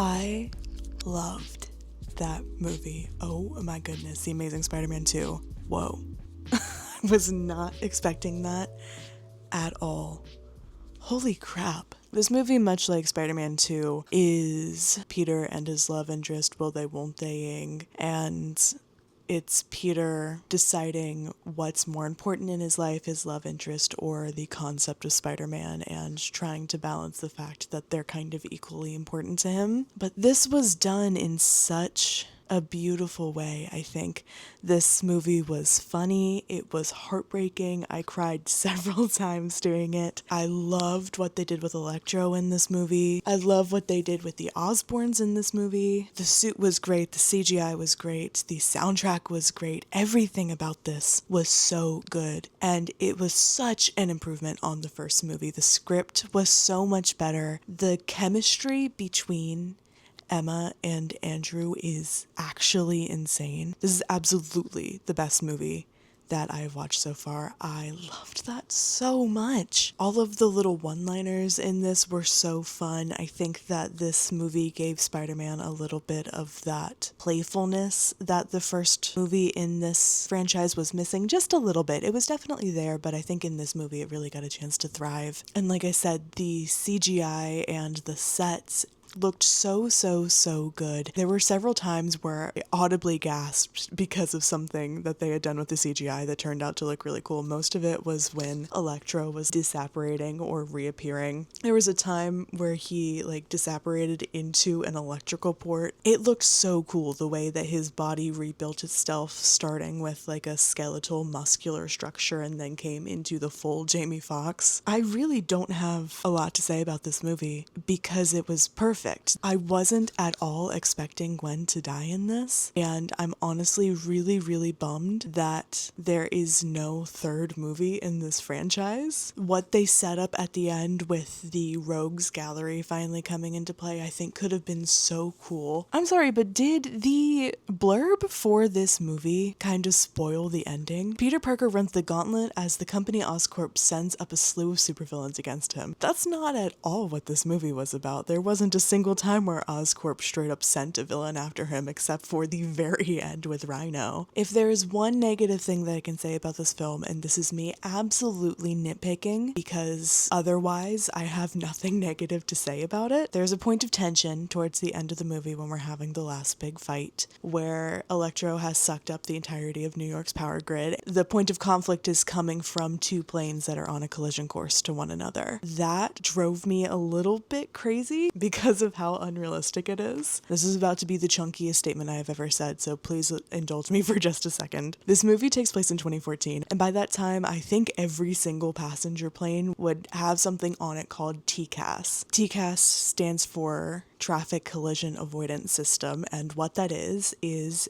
I loved that movie. Oh my goodness, The Amazing Spider-Man 2. Whoa. I was not expecting that at all. Holy crap. This movie, much like Spider-Man 2, is Peter and his love interest, will they, won't they-ing, and it's Peter deciding what's more important in his life, his love interest or the concept of Spider-Man, and trying to balance the fact that they're kind of equally important to him. But this was done in such a beautiful way, I think. This movie was funny, it was heartbreaking, I cried several times during it. I loved what they did with Electro in this movie. I love what they did with the Osborns in this movie. The suit was great, the CGI was great, the soundtrack was great. Everything about this was so good, and it was such an improvement on the first movie. The script was so much better. The chemistry between Emma and Andrew is actually insane. This is absolutely the best movie that I have watched so far. I loved that so much. All of the little one-liners in this were so fun. I think that this movie gave Spider-Man a little bit of that playfulness that the first movie in this franchise was missing, just a little bit. It was definitely there, but I think in this movie it really got a chance to thrive. And like I said, the CGI and the sets looked so good. There were several times where I audibly gasped because of something that they had done with the CGI that turned out to look really cool. Most of it was when Electro was disapparating or reappearing. There was a time where he like disapparated into an electrical port. It looked so cool the way that his body rebuilt itself, starting with like a skeletal muscular structure and then came into the full Jamie Foxx. I really don't have a lot to say about this movie because it was perfect. I wasn't at all expecting Gwen to die in this, and I'm honestly really bummed that there is no third movie in this franchise. What they set up at the end with the Rogues Gallery finally coming into play, I think could have been so cool. I'm sorry, but did the blurb for this movie kind of spoil the ending? Peter Parker runs the gauntlet as the company Oscorp sends up a slew of supervillains against him. That's not at all what this movie was about. There wasn't a single time where Oscorp straight up sent a villain after him except for the very end with Rhino. If there is one negative thing that I can say about this film, and this is me absolutely nitpicking because otherwise I have nothing negative to say about it, there's a point of tension towards the end of the movie when we're having the last big fight where Electro has sucked up the entirety of New York's power grid. The point of conflict is coming from two planes that are on a collision course to one another. That drove me a little bit crazy because of how unrealistic it is. This is about to be the chunkiest statement I have ever said, so please indulge me for just a second. This movie takes place in 2014, and by that time, I think every single passenger plane would have something on it called TCAS. TCAS stands for Traffic Collision Avoidance System, and what that is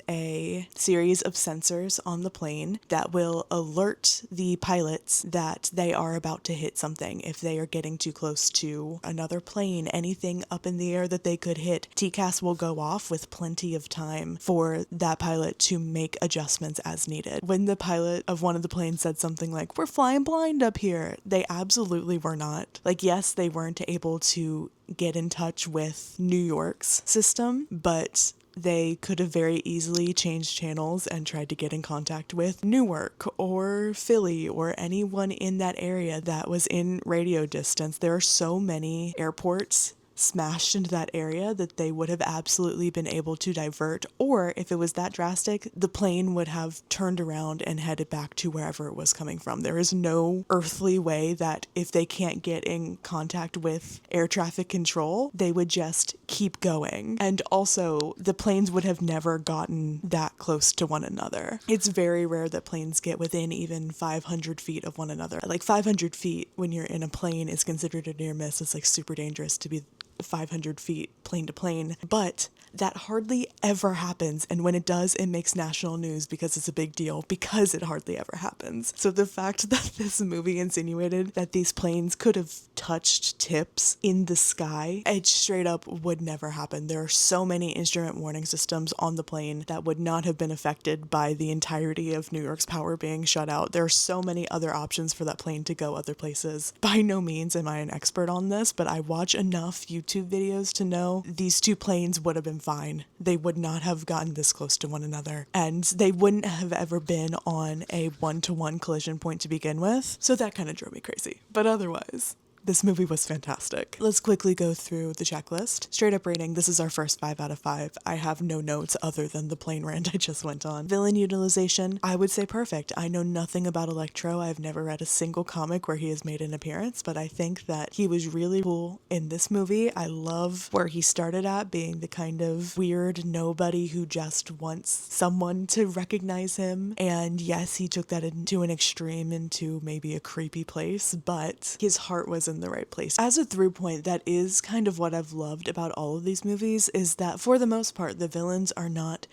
a series of sensors on the plane that will alert the pilots that they are about to hit something. If they are getting too close to another plane, anything up in the air that they could hit, TCAS will go off with plenty of time for that pilot to make adjustments as needed. When the pilot of one of the planes said something like, "We're flying blind up here," they absolutely were not. Like, yes, they weren't able to get in touch with New York's system, but they could have very easily changed channels and tried to get in contact with Newark or Philly or anyone in that area that was in radio distance. There are so many airports smashed into that area that they would have absolutely been able to divert, or if it was that drastic, the plane would have turned around and headed back to wherever it was coming from. There is no earthly way that if they can't get in contact with air traffic control, they would just keep going. And also, the planes would have never gotten that close to one another. It's very rare that planes get within even 500 feet of one another. Like 500 feet when you're in a plane is considered a near miss. It's like super dangerous to be 500 feet plane to plane, but that hardly ever happens, and when it does, it makes national news because it's a big deal, because it hardly ever happens. So the fact that this movie insinuated that these planes could have touched tips in the sky, it straight up would never happen. There are so many instrument warning systems on the plane that would not have been affected by the entirety of New York's power being shut out. There are so many other options for that plane to go other places. By no means am I an expert on this, but I watch enough YouTube videos to know these two planes would have been fine. They would not have gotten this close to one another, and they wouldn't have ever been on a one-to-one collision point to begin with, so that kind of drove me crazy. But otherwise, this movie was fantastic. Let's quickly go through the checklist. Straight up rating, this is our first 5 out of 5. I have no notes other than the plane rant I just went on. Villain utilization, I would say perfect. I know nothing about Electro. I've never read a single comic where he has made an appearance, but I think that he was really cool in this movie. I love where he started at, being the kind of weird nobody who just wants someone to recognize him. And yes, he took that into an extreme, into maybe a creepy place, but his heart was in the right place. As a through point, that is kind of what I've loved about all of these movies, is that for the most part, the villains are not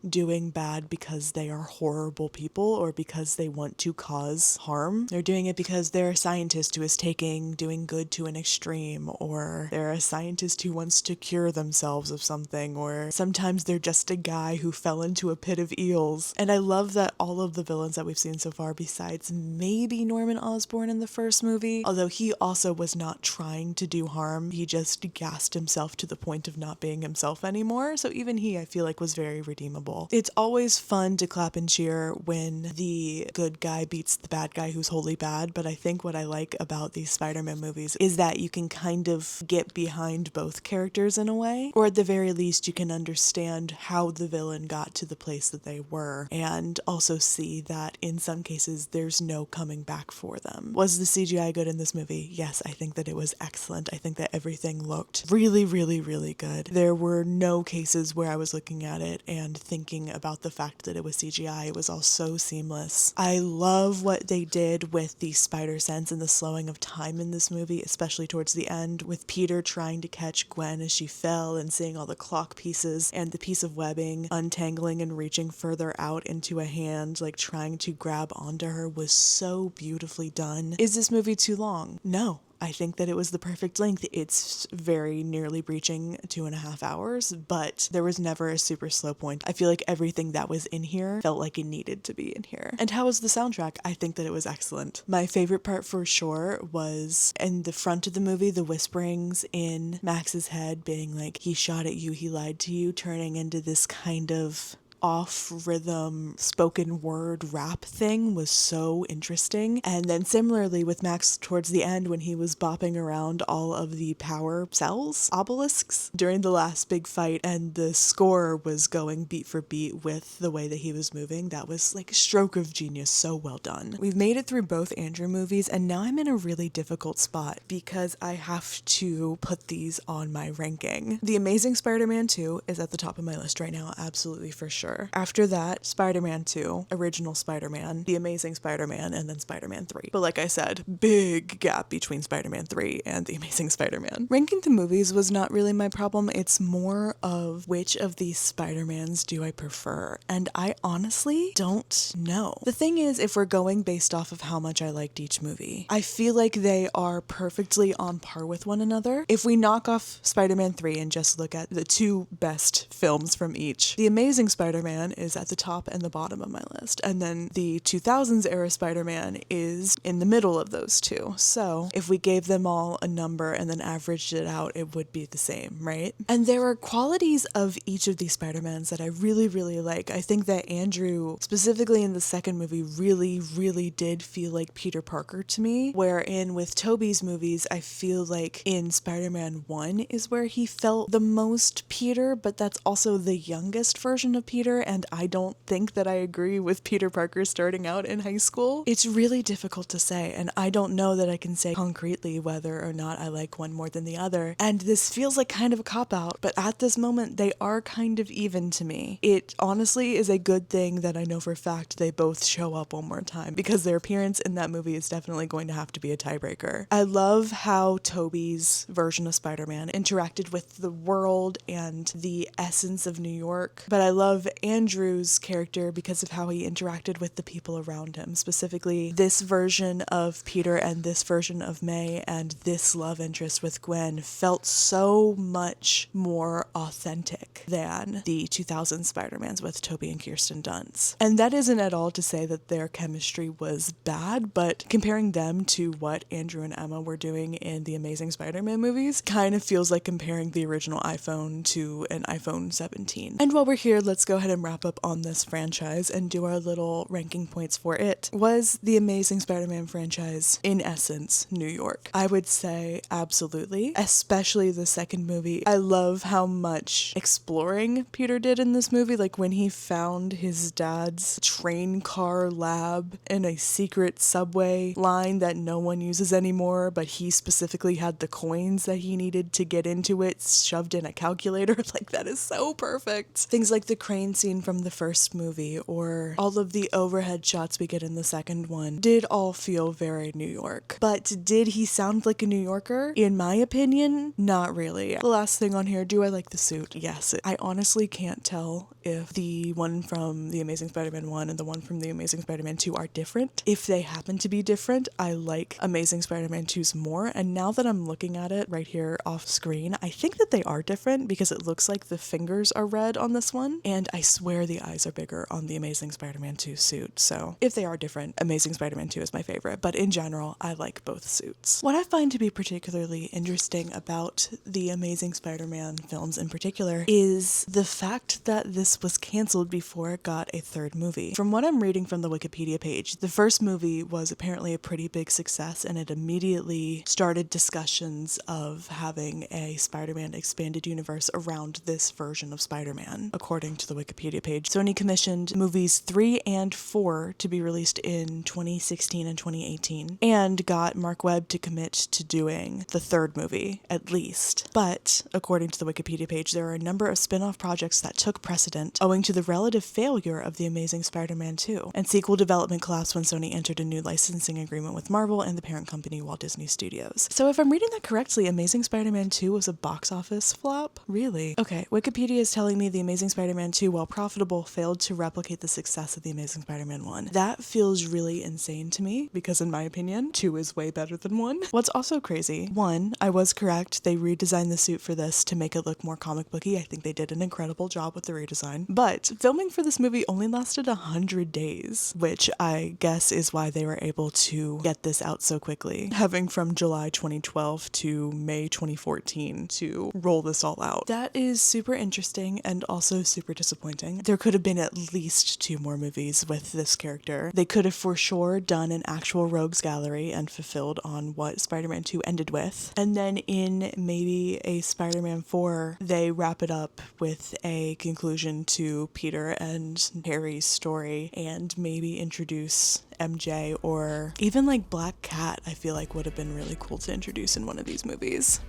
doing bad because they are horrible people or because they want to cause harm. They're doing it because they're a scientist who is doing good to an extreme, or they're a scientist who wants to cure themselves of something, or sometimes they're just a guy who fell into a pit of eels. And I love that all of the villains that we've seen so far, besides maybe Norman Osborn in the first movie, although he also was not trying to do harm, he just gassed himself to the point of not being himself anymore. So even he, I feel like, was very redeemable. incredible. It's always fun to clap and cheer when the good guy beats the bad guy who's wholly bad, but I think what I like about these Spider-Man movies is that you can kind of get behind both characters in a way, or at the very least you can understand how the villain got to the place that they were, and also see that in some cases there's no coming back for them. Was the CGI good in this movie? Yes, I think that it was excellent. I think that everything looked really, really, really good. There were no cases where I was looking at it and thinking about the fact that it was CGI. It was all so seamless. I love what they did with the spider sense and the slowing of time in this movie, especially towards the end, with Peter trying to catch Gwen as she fell and seeing all the clock pieces and the piece of webbing untangling and reaching further out into a hand, like trying to grab onto her, was so beautifully done. Is this movie too long? No. I think that it was the perfect length. It's very nearly breaching 2.5 hours, but there was never a super slow point. I feel like everything that was in here felt like it needed to be in here. And how was the soundtrack? I think that it was excellent. My favorite part for sure was in the front of the movie, the whisperings in Max's head being like, he shot at you, he lied to you, turning into this kind of off-rhythm spoken word rap thing was so interesting. And then similarly with Max towards the end when he was bopping around all of the power cells, obelisks, during the last big fight, and the score was going beat for beat with the way that he was moving. That was like a stroke of genius, so well done. We've made it through both Andrew movies, and now I'm in a really difficult spot because I have to put these on my ranking. The Amazing Spider-Man 2 is at the top of my list right now, absolutely for sure. After that, Spider-Man 2, Original Spider-Man, The Amazing Spider-Man, and then Spider-Man 3. But like I said, big gap between Spider-Man 3 and The Amazing Spider-Man. Ranking the movies was not really my problem. It's more of which of these Spider-Mans do I prefer, and I honestly don't know. The thing is, if we're going based off of how much I liked each movie, I feel like they are perfectly on par with one another. If we knock off Spider-Man 3 and just look at the two best films from each, The Amazing Spider-Man is at the top and the bottom of my list, and then the 2000s era Spider-Man is in the middle of those two. So if we gave them all a number and then averaged it out, it would be the same, right? And there are qualities of each of these Spider-Mans that I really, really like. I think that Andrew, specifically in the second movie, really, really did feel like Peter Parker to me, wherein with Tobey's movies, I feel like in Spider-Man 1 is where he felt the most Peter, but that's also the youngest version of Peter, and I don't think that I agree with Peter Parker starting out in high school. It's really difficult to say, and I don't know that I can say concretely whether or not I like one more than the other, and this feels like kind of a cop-out, but at this moment they are kind of even to me. It honestly is a good thing that I know for a fact they both show up one more time, because their appearance in that movie is definitely going to have to be a tiebreaker. I love how Tobey's version of Spider-Man interacted with the world and the essence of New York, but I love Andrew's character because of how he interacted with the people around him, specifically this version of Peter and this version of May and this love interest with Gwen felt so much more authentic than the 2000 Spider-Mans with Tobey and Kirsten Dunst. And that isn't at all to say that their chemistry was bad, but comparing them to what Andrew and Emma were doing in the Amazing Spider-Man movies kind of feels like comparing the original iPhone to an iPhone 17. And while we're here, let's go ahead and wrap up on this franchise and do our little ranking points for it. Was the Amazing Spider-Man franchise, in essence, New York? I would say absolutely, especially the second movie. I love how much exploring Peter did in this movie, like when he found his dad's train car lab in a secret subway line that no one uses anymore, but he specifically had the coins that he needed to get into it shoved in a calculator. Like, that is so perfect. Things like the crane scene from the first movie or all of the overhead shots we get in the second one did all feel very New York. But did he sound like a New Yorker? In my opinion, not really. The last thing on here, do I like the suit? Yes. I honestly can't tell if the one from The Amazing Spider-Man 1 and the one from The Amazing Spider-Man 2 are different. If they happen to be different, I like Amazing Spider-Man 2's more, and now that I'm looking at it right here off screen, I think that they are different because it looks like the fingers are red on this one, and I swear the eyes are bigger on the Amazing Spider-Man 2 suit, so if they are different, Amazing Spider-Man 2 is my favorite, but in general, I like both suits. What I find to be particularly interesting about the Amazing Spider-Man films in particular is the fact that this was canceled before it got a third movie. From what I'm reading from the Wikipedia page, the first movie was apparently a pretty big success, and it immediately started discussions of having a Spider-Man expanded universe around this version of Spider-Man, according to the Wikipedia page. Sony commissioned movies 3 and 4 to be released in 2016 and 2018, and got Mark Webb to commit to doing the third movie, at least. But, according to the Wikipedia page, there are a number of spin-off projects that took precedent owing to the relative failure of The Amazing Spider-Man 2, and sequel development collapsed when Sony entered a new licensing agreement with Marvel and the parent company Walt Disney Studios. So if I'm reading that correctly, Amazing Spider-Man 2 was a box office flop? Really? Okay, Wikipedia is telling me The Amazing Spider-Man 2, while profitable, failed to replicate the success of The Amazing Spider-Man 1. That feels really insane to me, because in my opinion, 2 is way better than 1. What's also crazy, 1, I was correct, they redesigned the suit for this to make it look more comic booky. I think they did an incredible job with the redesign. But filming for this movie only lasted 100 days, which I guess is why they were able to get this out so quickly, having from July 2012 to May 2014 to roll this all out. That is super interesting and also super disappointing. There could have been at least 2 more movies with this character. They could have for sure done an actual rogues gallery and fulfilled on what Spider-Man 2 ended with. And then in maybe a Spider-Man 4, they wrap it up with a conclusion to Peter and Harry's story and maybe introduce MJ, or even like Black Cat, I feel like would have been really cool to introduce in one of these movies.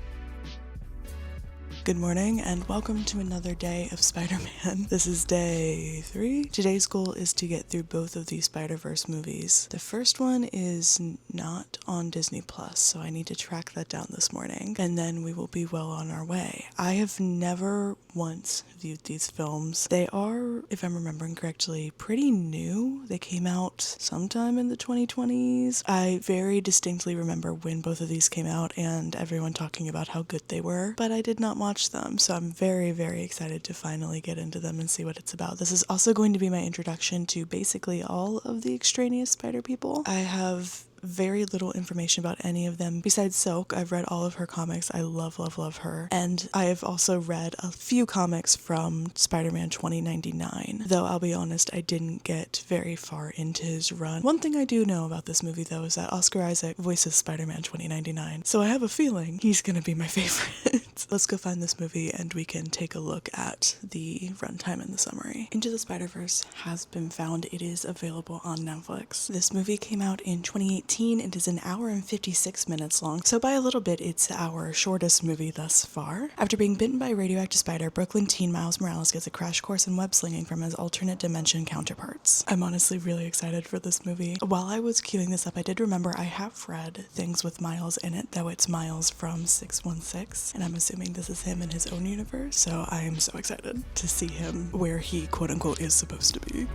Good morning and welcome to another day of Spider-Man. This is day 3. Today's goal is to get through both of these Spider-Verse movies. The first one is not on Disney Plus, so I need to track that down this morning, and then we will be well on our way. I have never once viewed these films. They are, if I'm remembering correctly, pretty new. They came out sometime in the 2020s. I very distinctly remember when both of these came out and everyone talking about how good they were, but I did not watch them, so I'm very, very excited to finally get into them and see what it's about. This is also going to be my introduction to basically all of the extraneous spider people. I have very little information about any of them besides Silk. I've read all of her comics. I love, love, love her. And I have also read a few comics from Spider-Man 2099, though I'll be honest, I didn't get very far into his run. One thing I do know about this movie though is that Oscar Isaac voices Spider-Man 2099, so I have a feeling he's gonna be my favorite. Let's go find this movie and we can take a look at the runtime and the summary. Into the Spider-Verse has been found. It is available on Netflix. This movie came out in 2018. It is an hour and 56 minutes long, so by a little bit it's our shortest movie thus far. After being bitten by a radioactive spider, Brooklyn teen Miles Morales gets a crash course in web slinging from his alternate dimension counterparts. I'm honestly really excited for this movie. While I was queuing this up, I did remember I have read things with Miles in it, though it's Miles from 616, and I'm assuming this is him in his own universe, so I am so excited to see him where he quote-unquote is supposed to be.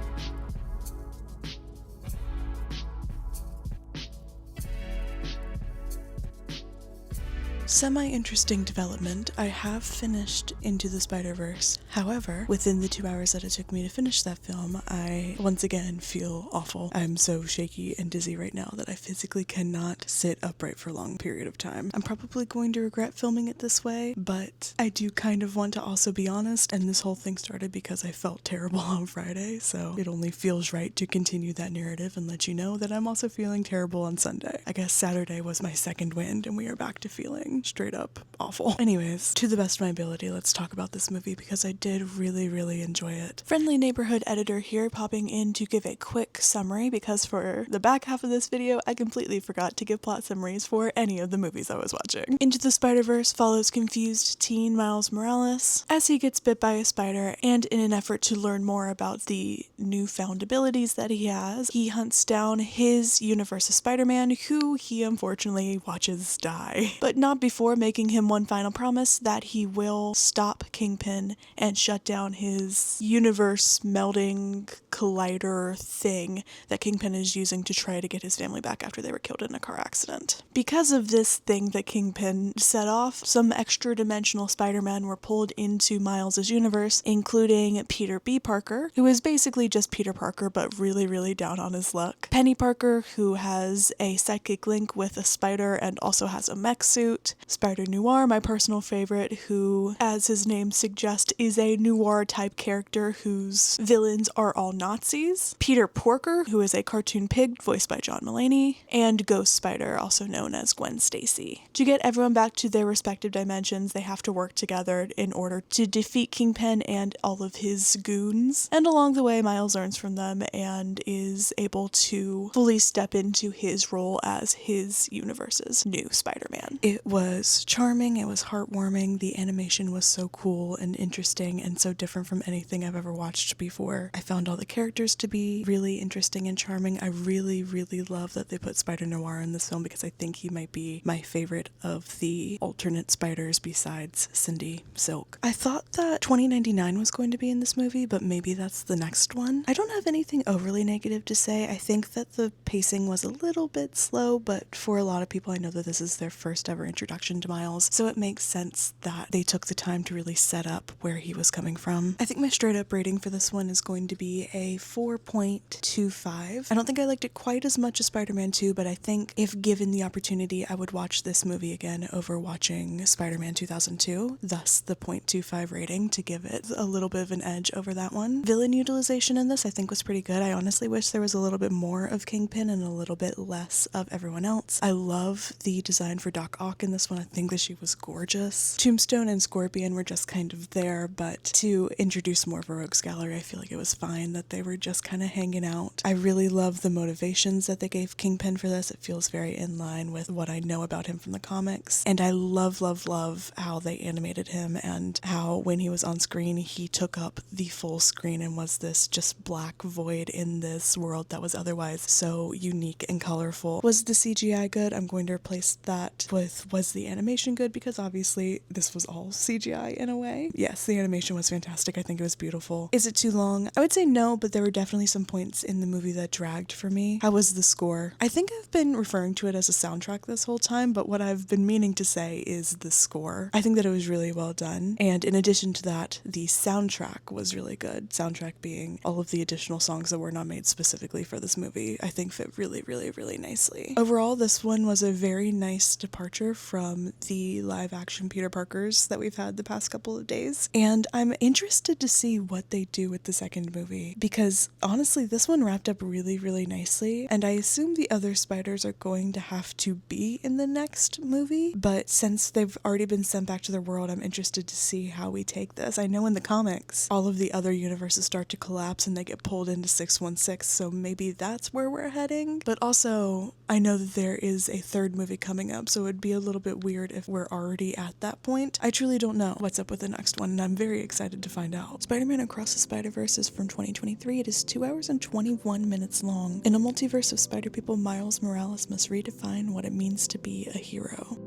Semi-interesting development. I have finished Into the Spider-Verse. However, within the 2 hours that it took me to finish that film, I once again feel awful. I'm so shaky and dizzy right now that I physically cannot sit upright for a long period of time. I'm probably going to regret filming it this way, but I do kind of want to also be honest, and this whole thing started because I felt terrible on Friday, so it only feels right to continue that narrative and let you know that I'm also feeling terrible on Sunday. I guess Saturday was my second wind and we are back to feeling straight up awful. Anyways, to the best of my ability, let's talk about this movie because I did really, really enjoy it. Friendly neighborhood editor here, popping in to give a quick summary because for the back half of this video, I completely forgot to give plot summaries for any of the movies I was watching. Into the Spider-Verse follows confused teen Miles Morales as he gets bit by a spider, and in an effort to learn more about the newfound abilities that he has, he hunts down his universe's Spider-Man, who he unfortunately watches die. But not before before making him one final promise that he will stop Kingpin and shut down his universe melding collider thing that Kingpin is using to try to get his family back after they were killed in a car accident. Because of this thing that Kingpin set off, some extra dimensional Spider-Man were pulled into Miles' universe, including Peter B. Parker, who is basically just Peter Parker but really, really down on his luck. Penny Parker, who has a psychic link with a spider and also has a mech suit. Spider Noir, my personal favorite, who, as his name suggests, is a noir type character whose villains are all Nazis. Peter Porker, who is a cartoon pig voiced by John Mulaney, and Ghost Spider, also known as Gwen Stacy. To get everyone back to their respective dimensions, they have to work together in order to defeat Kingpin and all of his goons. And along the way, Miles learns from them and is able to fully step into his role as his universe's new Spider-Man. It was charming, it was heartwarming, the animation was so cool and interesting and so different from anything I've ever watched before. I found all the characters to be really interesting and charming. I really, really love that they put Spider Noir in this film because I think he might be my favorite of the alternate spiders besides Cindy Silk. I thought that 2099 was going to be in this movie, but maybe that's the next one. I don't have anything overly negative to say. I think that the pacing was a little bit slow, but for a lot of people, I know that this is their first ever introduction to Miles, so it makes sense that they took the time to really set up where he was coming from. I think my straight up rating for this one is going to be a 4.25. I don't think I liked it quite as much as Spider-Man 2, but I think if given the opportunity, I would watch this movie again over watching Spider-Man 2002, thus the 0.25 rating to give it a little bit of an edge over that one. Villain utilization in this I think was pretty good. I honestly wish there was a little bit more of Kingpin and a little bit less of everyone else. I love the design for Doc Ock in this one. I think that she was gorgeous. Tombstone and Scorpion were just kind of there, but to introduce more of a rogues gallery, I feel like it was fine that they were just kind of hanging out. I really love the motivations that they gave Kingpin for this. It feels very in line with what I know about him from the comics. And I love, love, love how they animated him and how when he was on screen, he took up the full screen and was this just black void in this world that was otherwise so unique and colorful. Was the CGI good? I'm going to replace that with was the animation good, because obviously this was all CGI in a way. Yes, the animation was fantastic. I think it was beautiful. Is it too long? I would say no, but there were definitely some points in the movie that dragged for me. How was the score? I think I've been referring to it as a soundtrack this whole time, but what I've been meaning to say is the score. I think that it was really well done, and in addition to that, the soundtrack was really good. Soundtrack being all of the additional songs that were not made specifically for this movie, I think fit really, really, really nicely. Overall, this one was a very nice departure from the live action Peter Parkers that we've had the past couple of days, and I'm interested to see what they do with the second movie, because honestly, this one wrapped up really, really nicely, and I assume the other spiders are going to have to be in the next movie, but since they've already been sent back to their world, I'm interested to see how we take this. I know in the comics, all of the other universes start to collapse and they get pulled into 616, so maybe that's where we're heading, but also, I know that there is a third movie coming up, so it'd be a little bit weird if we're already at that point. I truly don't know what's up with the next one, and I'm very excited to find out. Spider-Man Across the Spider-Verse is from 2023. It is 2 hours and 21 minutes long. In a multiverse of spider people, Miles Morales must redefine what it means to be a hero.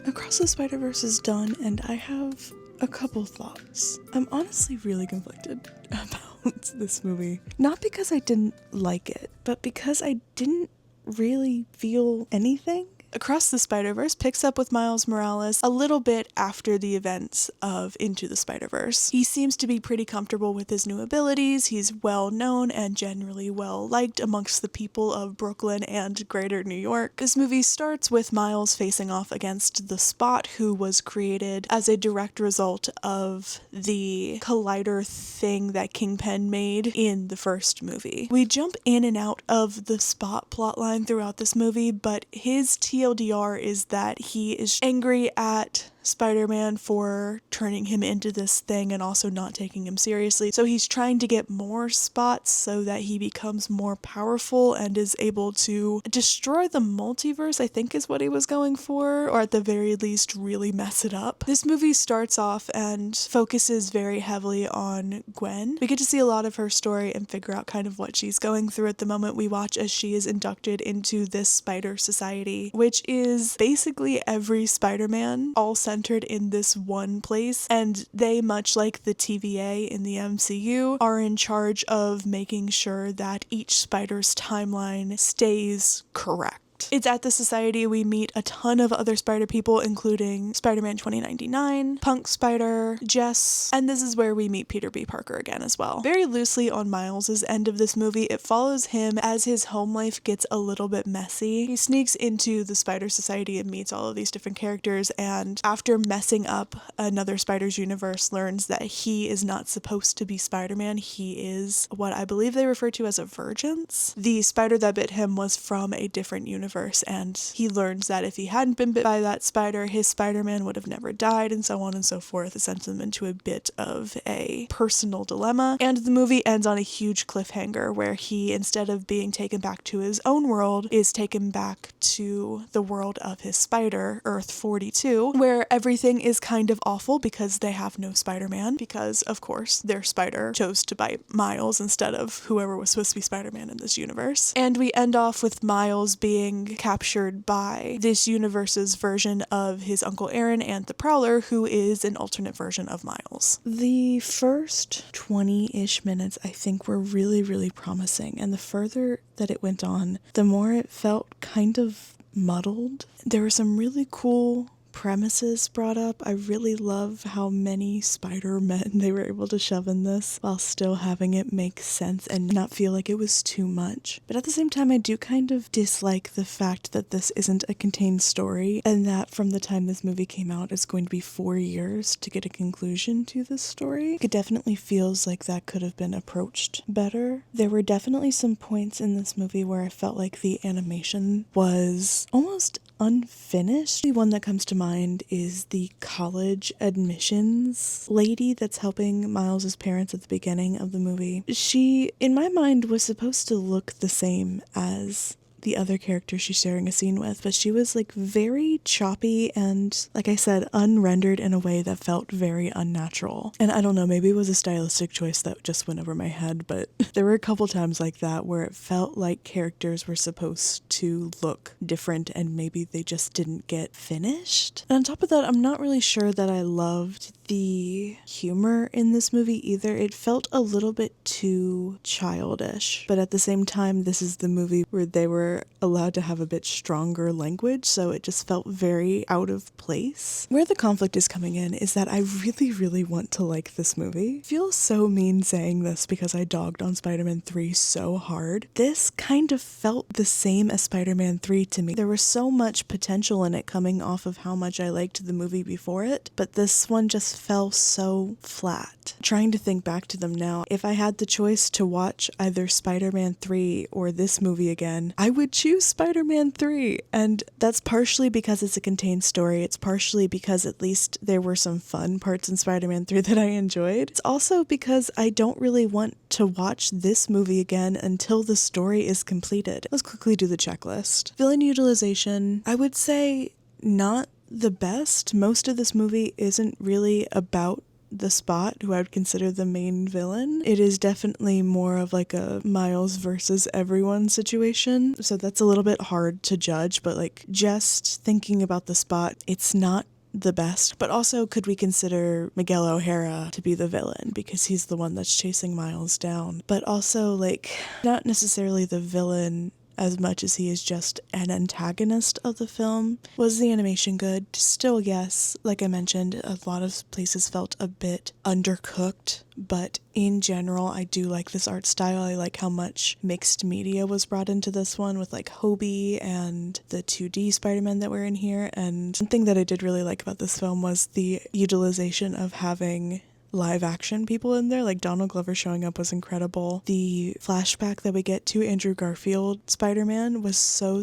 Across the Spider-Verse is done, and I have a couple thoughts. I'm honestly really conflicted about this movie. Not because I didn't like it, but because I didn't really feel anything. Across the Spider-Verse picks up with Miles Morales a little bit after the events of Into the Spider-Verse. He seems to be pretty comfortable with his new abilities, he's well known and generally well liked amongst the people of Brooklyn and greater New York. This movie starts with Miles facing off against the Spot, who was created as a direct result of the collider thing that Kingpin made in the first movie. We jump in and out of the Spot plotline throughout this movie, but his TLDR is that he is angry at Spider-Man for turning him into this thing and also not taking him seriously. So he's trying to get more spots so that he becomes more powerful and is able to destroy the multiverse, I think is what he was going for, or at the very least really mess it up. This movie starts off and focuses very heavily on Gwen. We get to see a lot of her story and figure out kind of what she's going through at the moment we watch as she is inducted into this spider society, which is basically every Spider-Man all centered in this one place, and they, much like the TVA in the MCU, are in charge of making sure that each spider's timeline stays correct. It's at the society we meet a ton of other spider people, including Spider-Man 2099, Punk Spider, Jess, and this is where we meet Peter B. Parker again as well. Very loosely on Miles' end of this movie, it follows him as his home life gets a little bit messy. He sneaks into the Spider Society and meets all of these different characters, and after messing up another Spider's universe, learns that he is not supposed to be Spider-Man. He is what I believe they refer to as a virgins. The spider that bit him was from a different universe, and he learns that if he hadn't been bit by that spider, his Spider-Man would have never died, and so on and so forth. It sends him into a bit of a personal dilemma, and the movie ends on a huge cliffhanger where he, instead of being taken back to his own world, is taken back to the world of his spider, Earth 42, where everything is kind of awful because they have no Spider-Man, because of course their spider chose to bite Miles instead of whoever was supposed to be Spider-Man in this universe. And we end off with Miles being captured by this universe's version of his Uncle Aaron and the Prowler, who is an alternate version of Miles. The first 20-ish minutes I think were really, really promising, and the further that it went on, the more it felt kind of muddled. There were some really cool premises brought up. I really love how many Spider-Men they were able to shove in this while still having it make sense and not feel like it was too much. But at the same time, I do kind of dislike the fact that this isn't a contained story, and that from the time this movie came out, it's going to be 4 years to get a conclusion to this story. It definitely feels like that could have been approached better. There were definitely some points in this movie where I felt like the animation was almost unfinished. The one that comes to mind is the college admissions lady that's helping Miles's parents at the beginning of the movie. She, in my mind, was supposed to look the same as the other character she's sharing a scene with, but she was like very choppy and, like I said, unrendered in a way that felt very unnatural. And I don't know, maybe it was a stylistic choice that just went over my head, but there were a couple times like that where it felt like characters were supposed to look different and maybe they just didn't get finished. And on top of that, I'm not really sure that I loved the humor in this movie either. It felt a little bit too childish, but at the same time, this is the movie where they were allowed to have a bit stronger language, so it just felt very out of place. Where the conflict is coming in is that I really, really want to like this movie. I feel so mean saying this because I dogged on Spider-Man 3 so hard. This kind of felt the same as Spider-Man 3 to me. There was so much potential in it coming off of how much I liked the movie before it, but this one just fell so flat. Trying to think back to them now, if I had the choice to watch either Spider-Man 3 or this movie again, I would choose Spider-Man 3. And that's partially because it's a contained story. It's partially because at least there were some fun parts in Spider-Man 3 that I enjoyed. It's also because I don't really want to watch this movie again until the story is completed. Let's quickly do the checklist. Villain utilization, I would say not the best. Most of this movie isn't really about the Spot, who I would consider the main villain. It is definitely more of like a Miles versus everyone situation, so that's a little bit hard to judge, but like just thinking about the Spot, it's not the best. But also, could we consider Miguel O'Hara to be the villain because he's the one that's chasing Miles down, but also like not necessarily the villain as much as he is just an antagonist of the film. Was the animation good? Still, yes. Like I mentioned, a lot of places felt a bit undercooked, but in general, I do like this art style. I like how much mixed media was brought into this one with like Hobie and the 2D Spider-Man that were in here. And one thing that I did really like about this film was the utilization of having live action people in there. Like Donald Glover showing up was incredible. The flashback that we get to Andrew Garfield Spider-Man was so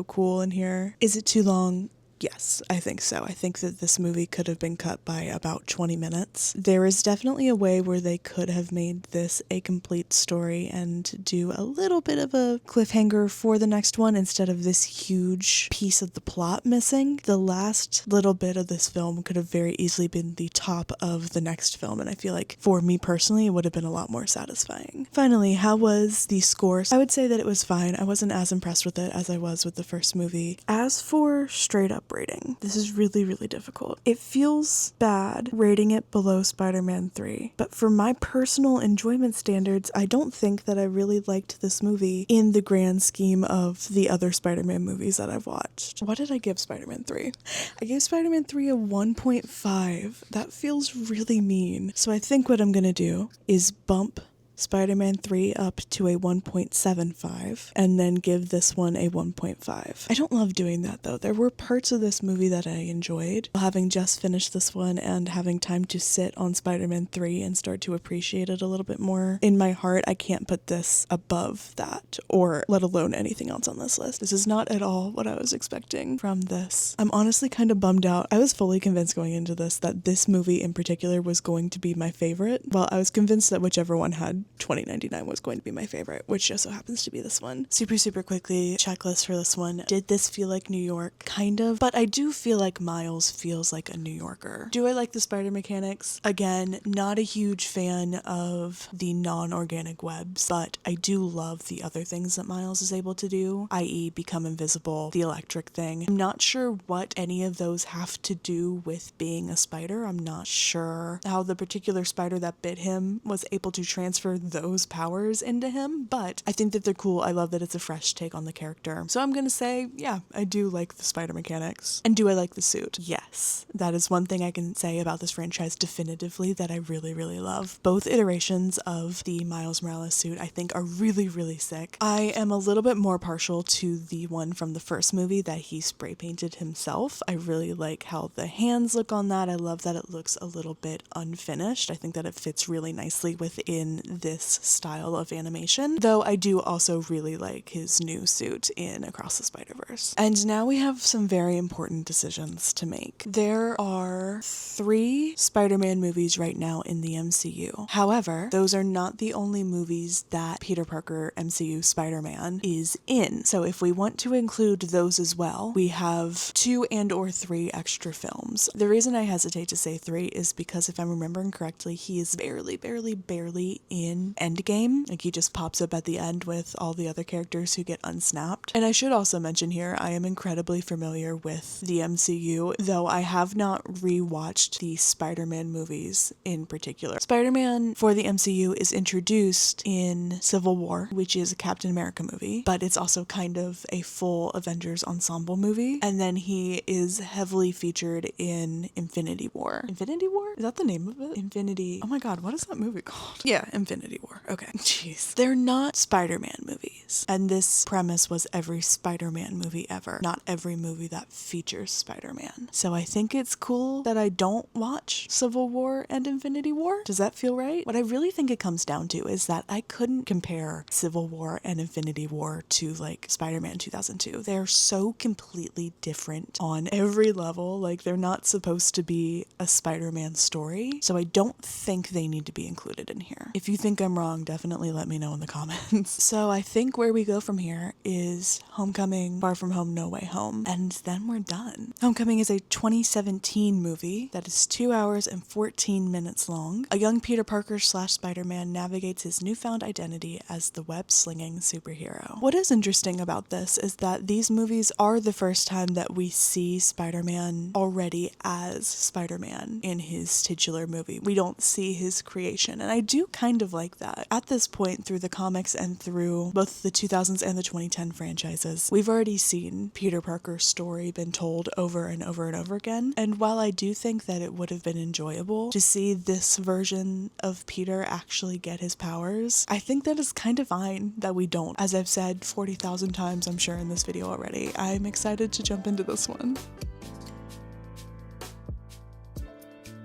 cool in here. Is it too long? Yes, I think so. I think that this movie could have been cut by about 20 minutes. There is definitely a way where they could have made this a complete story and do a little bit of a cliffhanger for the next one instead of this huge piece of the plot missing. The last little bit of this film could have very easily been the top of the next film, and I feel like for me personally, it would have been a lot more satisfying. Finally, how was the score? I would say that it was fine. I wasn't as impressed with it as I was with the first movie. As for straight up rating, this is really, really difficult. It feels bad rating it below Spider-Man 3, but for my personal enjoyment standards, I don't think that I really liked this movie in the grand scheme of the other Spider-Man movies that I've watched. What did I give Spider-Man 3? I gave Spider-Man 3 a 1.5. That feels really mean. So I think what I'm gonna do is bump Spider-Man 3 up to a 1.75 and then give this one a 1.5. I don't love doing that though. There were parts of this movie that I enjoyed. Having just finished this one and having time to sit on Spider-Man 3 and start to appreciate it a little bit more, in my heart I can't put this above that, or let alone anything else on this list. This is not at all what I was expecting from this. I'm honestly kind of bummed out. I was fully convinced going into this that this movie in particular was going to be my favorite. Well, I was convinced that whichever one had 2099 was going to be my favorite, which just so happens to be this one. Super quickly, checklist for this one. Did this feel like New York? Kind of, but I do feel like Miles feels like a New Yorker. Do I like the spider mechanics? Again, not a huge fan of the non-organic webs, but I do love the other things that Miles is able to do, i.e. become invisible, the electric thing. I'm not sure what any of those have to do with being a spider. I'm not sure how the particular spider that bit him was able to transfer those powers into him, but I think that they're cool. I love that it's a fresh take on the character. So I'm gonna say, yeah, I do like the spider mechanics. And do I like the suit? Yes. That is one thing I can say about this franchise definitively that I really, really love. Both iterations of the Miles Morales suit I think are really, really sick. I am a little bit more partial to the one from the first movie that he spray painted himself. I really like how the hands look on that. I love that it looks a little bit unfinished. I think that it fits really nicely within this style of animation, though I do also really like his new suit in Across the Spider-Verse. And now we have some very important decisions to make. There are 3 Spider-Man movies right now in the MCU. However, those are not the only movies that Peter Parker MCU Spider-Man is in. So if we want to include those as well, we have 2 and or 3 extra films. The reason I hesitate to say 3 is because if I'm remembering correctly, he is barely in Endgame. Like, he just pops up at the end with all the other characters who get unsnapped. And I should also mention here, I am incredibly familiar with the MCU, though I have not rewatched the Spider-Man movies in particular. Spider-Man for the MCU is introduced in Civil War, which is a Captain America movie, but it's also kind of a full Avengers ensemble movie. And then he is heavily featured in Infinity War. Infinity War? Is that the name of it? Infinity. Oh my god, what is that movie called? Yeah, Infinity War. Okay. Jeez. They're not Spider-Man movies. And this premise was every Spider-Man movie ever, not every movie that features Spider-Man. So I think it's cool that I don't watch Civil War and Infinity War. Does that feel right? What I really think it comes down to is that I couldn't compare Civil War and Infinity War to like Spider-Man 2002. They're so completely different on every level. Like, they're not supposed to be a Spider-Man story. So I don't think they need to be included in here. If you think I'm wrong, definitely let me know in the comments. So I think where we go from here is Homecoming, Far From Home, No Way Home, and then we're done. Homecoming is a 2017 movie that is 2 hours and 14 minutes long. A young Peter Parker / Spider-Man navigates his newfound identity as the web-slinging superhero. What is interesting about this is that these movies are the first time that we see Spider-Man already as Spider-Man in his titular movie. We don't see his creation, and I do kind of like that. At this point, through the comics and through both the 2000s and the 2010 franchises, we've already seen Peter Parker's story been told over and over and over again, and while I do think that it would have been enjoyable to see this version of Peter actually get his powers, I think that it's kind of fine that we don't. As I've said 40,000 times, I'm sure, in this video already, I'm excited to jump into this one.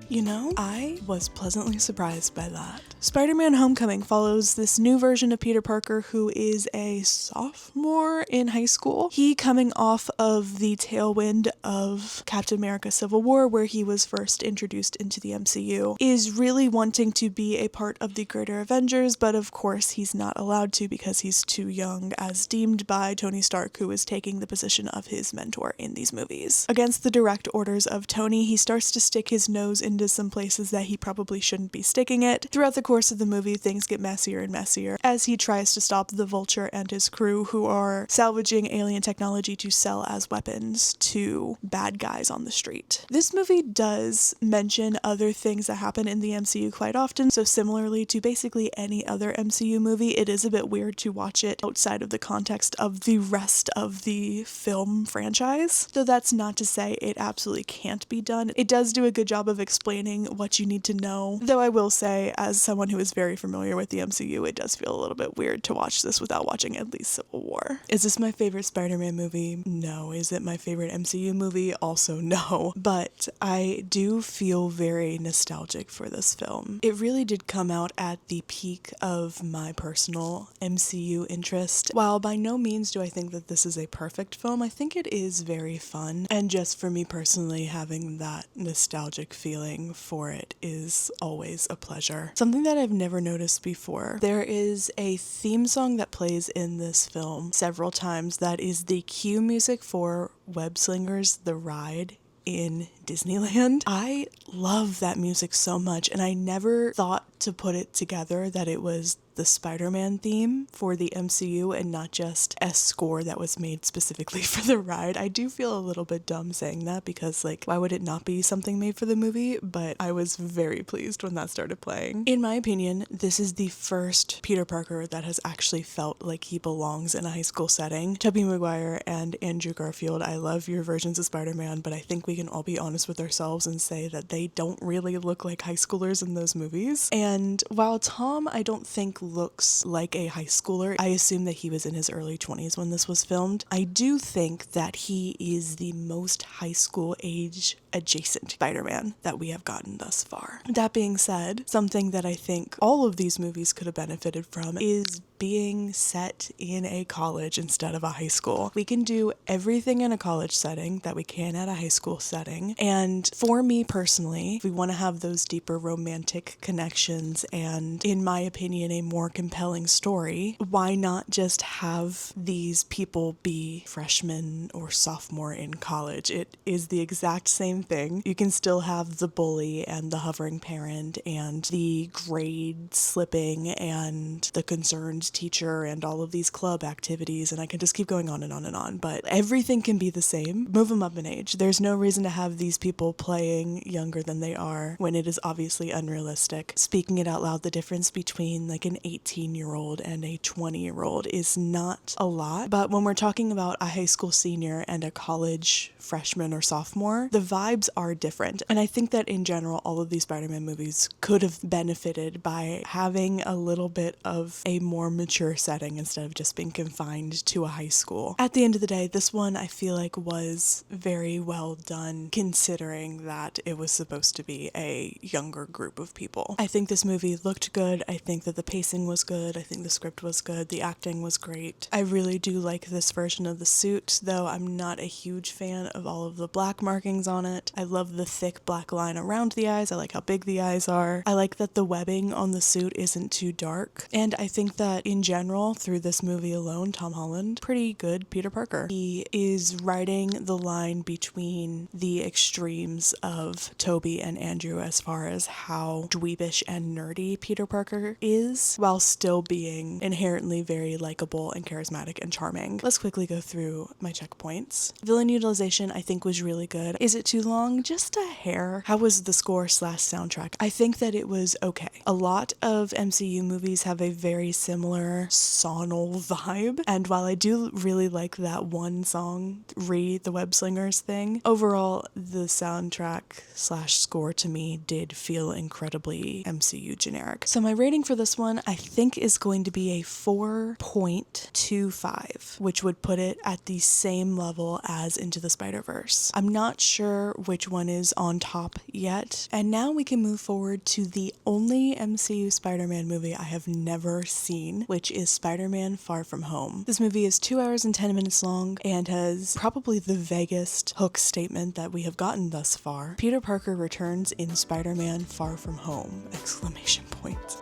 You know, I was pleasantly surprised by that. Spider-Man Homecoming follows this new version of Peter Parker who is a sophomore in high school. He, coming off of the tailwind of Captain America Civil War, where he was first introduced into the MCU, is really wanting to be a part of the greater Avengers, but of course he's not allowed to because he's too young, as deemed by Tony Stark, who is taking the position of his mentor in these movies. Against the direct orders of Tony, he starts to stick his nose into some places that he probably shouldn't be sticking it. Throughout the course of the movie, things get messier and messier as he tries to stop the Vulture and his crew, who are salvaging alien technology to sell as weapons to bad guys on the street. This movie does mention other things that happen in the MCU quite often, so similarly to basically any other MCU movie, it is a bit weird to watch it outside of the context of the rest of the film franchise, though that's not to say it absolutely can't be done. It does do a good job of explaining what you need to know, though I will say, as someone who is very familiar with the MCU, it does feel a little bit weird to watch this without watching at least Civil War. Is this my favorite Spider-Man movie? No. Is it my favorite MCU movie? Also no. But I do feel very nostalgic for this film. It really did come out at the peak of my personal MCU interest. While by no means do I think that this is a perfect film, I think it is very fun. And just for me personally, having that nostalgic feeling for it is always a pleasure. Something that I've never noticed before. There is a theme song that plays in this film several times that is the cue music for Web Slingers The Ride in Disneyland. I love that music so much, and I never thought to put it together that it was the Spider-Man theme for the MCU and not just a score that was made specifically for the ride. I do feel a little bit dumb saying that because, like, why would it not be something made for the movie? But I was very pleased when that started playing. In my opinion, this is the first Peter Parker that has actually felt like he belongs in a high school setting. Tobey Maguire and Andrew Garfield, I love your versions of Spider-Man, but I think we can all be honest with ourselves and say that they don't really look like high schoolers in those movies. And while Tom, I don't think looks like a high schooler, I assume that he was in his early 20s when this was filmed. I do think that he is the most high school age adjacent Spider-Man that we have gotten thus far. That being said, something that I think all of these movies could have benefited from is being set in a college instead of a high school. We can do everything in a college setting that we can at a high school setting. And for me personally, if we want to have those deeper romantic connections and, in my opinion, a more compelling story, why not just have these people be freshmen or sophomore in college? It is the exact same thing. You can still have the bully and the hovering parent and the grade slipping and the concerned teacher and all of these club activities, and I can just keep going on and on and on, but everything can be the same. Move them up in age. There's no reason to have these people playing younger than they are when it is obviously unrealistic. Speaking it out loud, the difference between like an 18-year-old and a 20-year-old is not a lot, but when we're talking about a high school senior and a college freshman or sophomore, the vibes are different. And I think that in general, all of these Spider-Man movies could have benefited by having a little bit of a more mature setting instead of just being confined to a high school. At the end of the day, this one I feel like was very well done considering that it was supposed to be a younger group of people. I think this movie looked good. I think that the pacing was good. I think the script was good. The acting was great. I really do like this version of the suit, though I'm not a huge fan of all of the black markings on it. I love the thick black line around the eyes. I like how big the eyes are. I like that the webbing on the suit isn't too dark. And I think that in general, through this movie alone, Tom Holland, pretty good Peter Parker. He is riding the line between the extremes of Tobey and Andrew as far as how dweebish and nerdy Peter Parker is, while still being inherently very likable and charismatic and charming. Let's quickly go through my checkpoints. Villain utilization, I think, was really good. Is it too long? Just a hair. How was the score / soundtrack? I think that it was okay. A lot of MCU movies have a very similar sonal vibe, and while I do really like that one song, the Web Slingers thing, overall the soundtrack / score to me did feel incredibly MCU generic. So my rating for this one I think is going to be a 4.25, which would put it at the same level as Into the Spider-Verse. I'm not sure which one is on top yet. And now we can move forward to the only MCU Spider-Man movie I have never seen, which is Spider-Man Far From Home. This movie is 2 hours and 10 minutes long and has probably the vaguest hook statement that we have gotten thus far. Peter Parker returns in Spider-Man Far From Home! Exclamation point.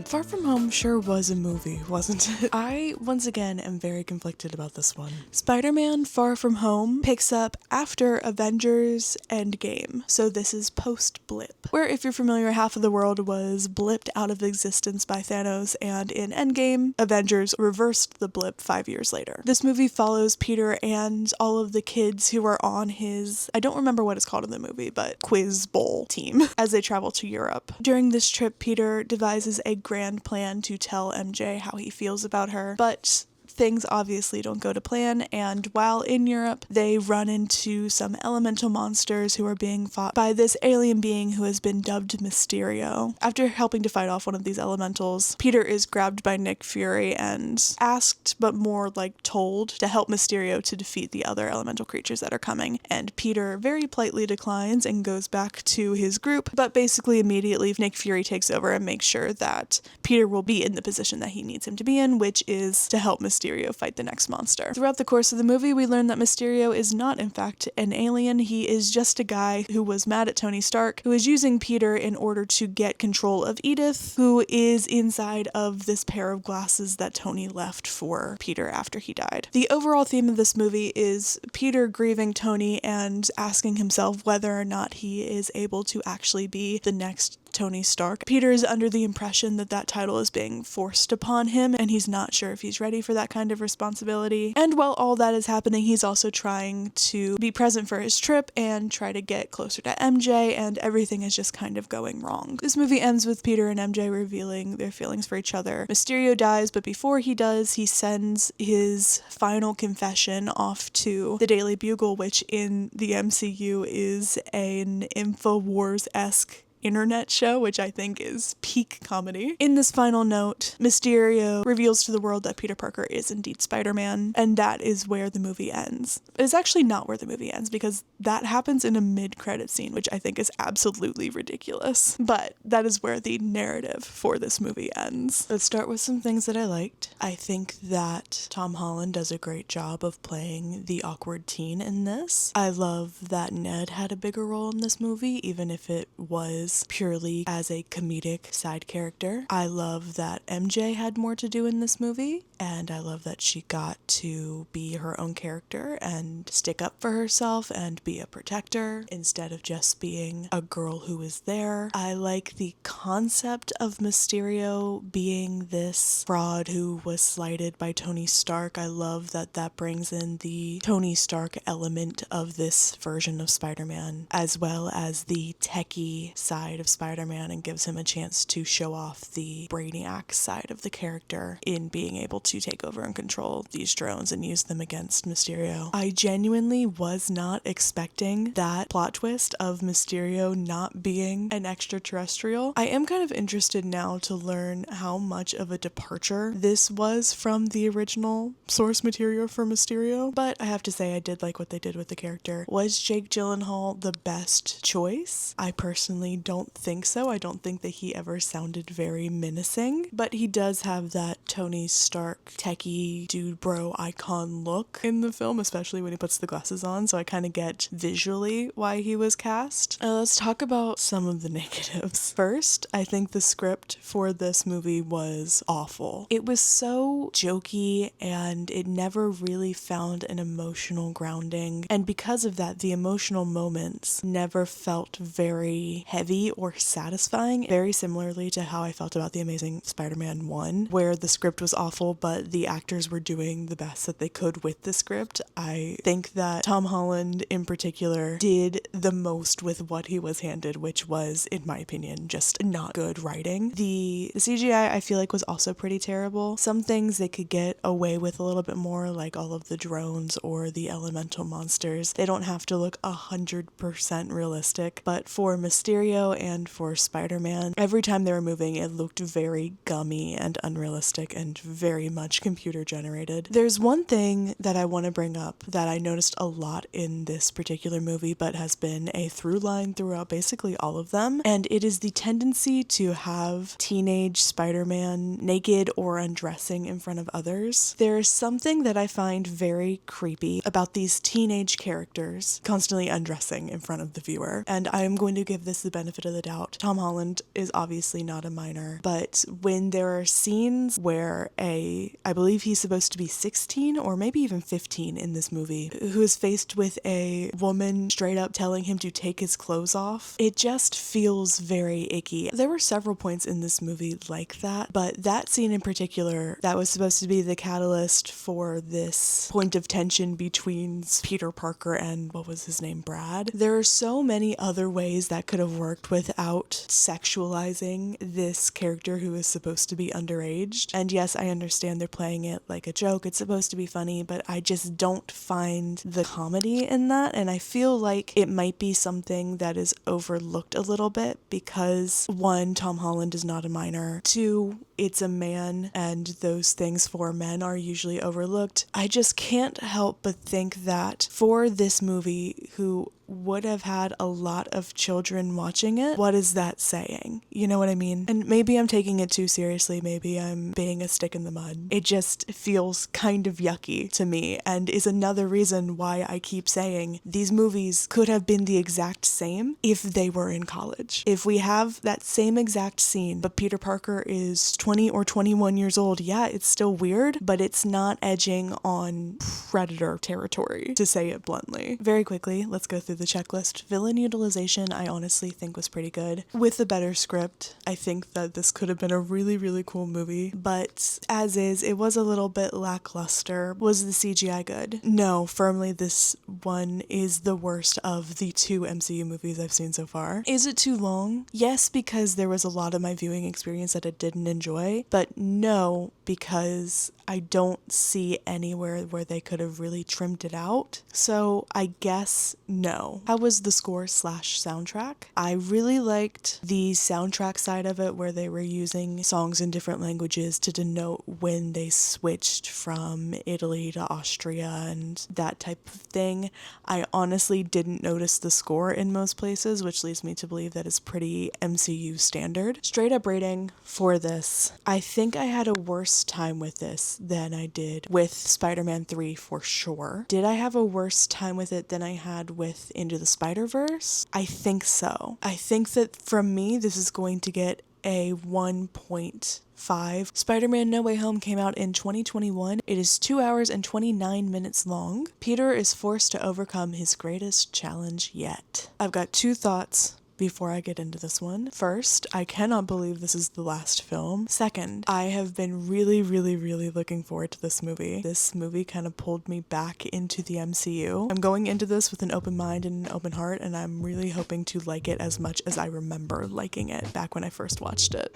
Far From Home sure was a movie, wasn't it? I, once again, am very conflicted about this one. Spider-Man Far From Home picks up after Avengers Endgame, so this is post-blip, where if you're familiar, half of the world was blipped out of existence by Thanos, and in Endgame, Avengers reversed the blip 5 years later. This movie follows Peter and all of the kids who are on his, I don't remember what it's called in the movie, but quiz bowl team, as they travel to Europe. During this trip, Peter devises a grand plan to tell MJ how he feels about her, but things obviously don't go to plan, and while in Europe, they run into some elemental monsters who are being fought by this alien being who has been dubbed Mysterio. After helping to fight off one of these elementals, Peter is grabbed by Nick Fury and asked, but more like told, to help Mysterio to defeat the other elemental creatures that are coming, and Peter very politely declines and goes back to his group, but basically immediately Nick Fury takes over and makes sure that Peter will be in the position that he needs him to be in, which is to help Mysterio fight the next monster. Throughout the course of the movie, we learn that Mysterio is not, in fact, an alien. He is just a guy who was mad at Tony Stark, who is using Peter in order to get control of Edith, who is inside of this pair of glasses that Tony left for Peter after he died. The overall theme of this movie is Peter grieving Tony and asking himself whether or not he is able to actually be the next Tony Stark. Peter is under the impression that that title is being forced upon him, and he's not sure if he's ready for that kind of responsibility. And while all that is happening, he's also trying to be present for his trip and try to get closer to MJ, and everything is just kind of going wrong. This movie ends with Peter and MJ revealing their feelings for each other. Mysterio dies, but before he does, he sends his final confession off to the Daily Bugle, which in the MCU is an InfoWars-esque internet show, which I think is peak comedy. In this final note, Mysterio reveals to the world that Peter Parker is indeed Spider-Man, and that is where the movie ends. It's actually not where the movie ends, because that happens in a mid-credit scene, which I think is absolutely ridiculous. But that is where the narrative for this movie ends. Let's start with some things that I liked. I think that Tom Holland does a great job of playing the awkward teen in this. I love that Ned had a bigger role in this movie, even if it was purely as a comedic side character. I love that MJ had more to do in this movie, and I love that she got to be her own character and stick up for herself and be a protector instead of just being a girl who is there. I like the concept of Mysterio being this fraud who was slighted by Tony Stark. I love that that brings in the Tony Stark element of this version of Spider-Man, as well as the techie side of Spider-Man, and gives him a chance to show off the Brainiac side of the character in being able to take over and control these drones and use them against Mysterio. I genuinely was not expecting that plot twist of Mysterio not being an extraterrestrial. I am kind of interested now to learn how much of a departure this was from the original source material for Mysterio, but I have to say I did like what they did with the character. Was Jake Gyllenhaal the best choice? I personally don't think so. I don't think that he ever sounded very menacing, but he does have that Tony Stark techie dude bro icon look in the film, especially when he puts the glasses on, so I kind of get visually why he was cast. Let's talk about some of the negatives. First, I think the script for this movie was awful. It was so jokey and it never really found an emotional grounding, and because of that, the emotional moments never felt very heavy or satisfying, very similarly to how I felt about The Amazing Spider-Man 1, where the script was awful, but the actors were doing the best that they could with the script. I think that Tom Holland, in particular, did the most with what he was handed, which was, in my opinion, just not good writing. The CGI, I feel like, was also pretty terrible. Some things they could get away with a little bit more, like all of the drones or the elemental monsters. They don't have to look 100% realistic, but for Mysterio Mysterio and for Spider-Man. Every time they were moving, it looked very gummy and unrealistic and very much computer generated. There's one thing that I want to bring up that I noticed a lot in this particular movie, but has been a through line throughout basically all of them, and it is the tendency to have teenage Spider-Man naked or undressing in front of others. There is something that I find very creepy about these teenage characters constantly undressing in front of the viewer, and I am going to give this the benefit of the doubt. Tom Holland is obviously not a minor, but when there are scenes where I believe he's supposed to be 16 or maybe even 15 in this movie, who is faced with a woman straight up telling him to take his clothes off, it just feels very icky. There were several points in this movie like that, but that scene in particular, that was supposed to be the catalyst for this point of tension between Peter Parker and, what was his name, Brad. There are so many other ways that could have worked without sexualizing this character who is supposed to be underage. And yes, I understand they're playing it like a joke, it's supposed to be funny, but I just don't find the comedy in that, and I feel like it might be something that is overlooked a little bit because, one, Tom Holland is not a minor, two, it's a man, and those things for men are usually overlooked. I just can't help but think that for this movie, who would have had a lot of children watching it, what is that saying? You know what I mean? And maybe I'm taking it too seriously, maybe I'm being a stick in the mud. It just feels kind of yucky to me, and is another reason why I keep saying these movies could have been the exact same if they were in college. If we have that same exact scene, but Peter Parker is 20 or 21 years old, yeah, it's still weird, but it's not edging on Predator territory, to say it bluntly. Very quickly, let's go through the checklist. Villain utilization, I honestly think was pretty good. With a better script, I think that this could have been a really, really cool movie, but as is, it was a little bit lackluster. Was the CGI good? No, firmly this one is the worst of the two MCU movies I've seen so far. Is it too long? Yes, because there was a lot of my viewing experience that I didn't enjoy, but no, because I don't see anywhere where they could have really trimmed it out. So I guess no. How was the score / soundtrack? I really liked the soundtrack side of it, where they were using songs in different languages to denote when they switched from Italy to Austria and that type of thing. I honestly didn't notice the score in most places, which leads me to believe that it's pretty MCU standard. Straight up rating for this, I think I had a worse time with this than I did with Spider-Man 3 for sure. Did I have a worse time with it than I had with Into the Spider-Verse? I think so. I think that from me, this is going to get a 1.5. Spider-Man No Way Home came out in 2021. It is 2 hours and 29 minutes long. Peter is forced to overcome his greatest challenge yet. I've got two thoughts before I get into this one. First, I cannot believe this is the last film. Second, I have been really, really, really looking forward to this movie. This movie kind of pulled me back into the MCU. I'm going into this with an open mind and an open heart, and I'm really hoping to like it as much as I remember liking it back when I first watched it.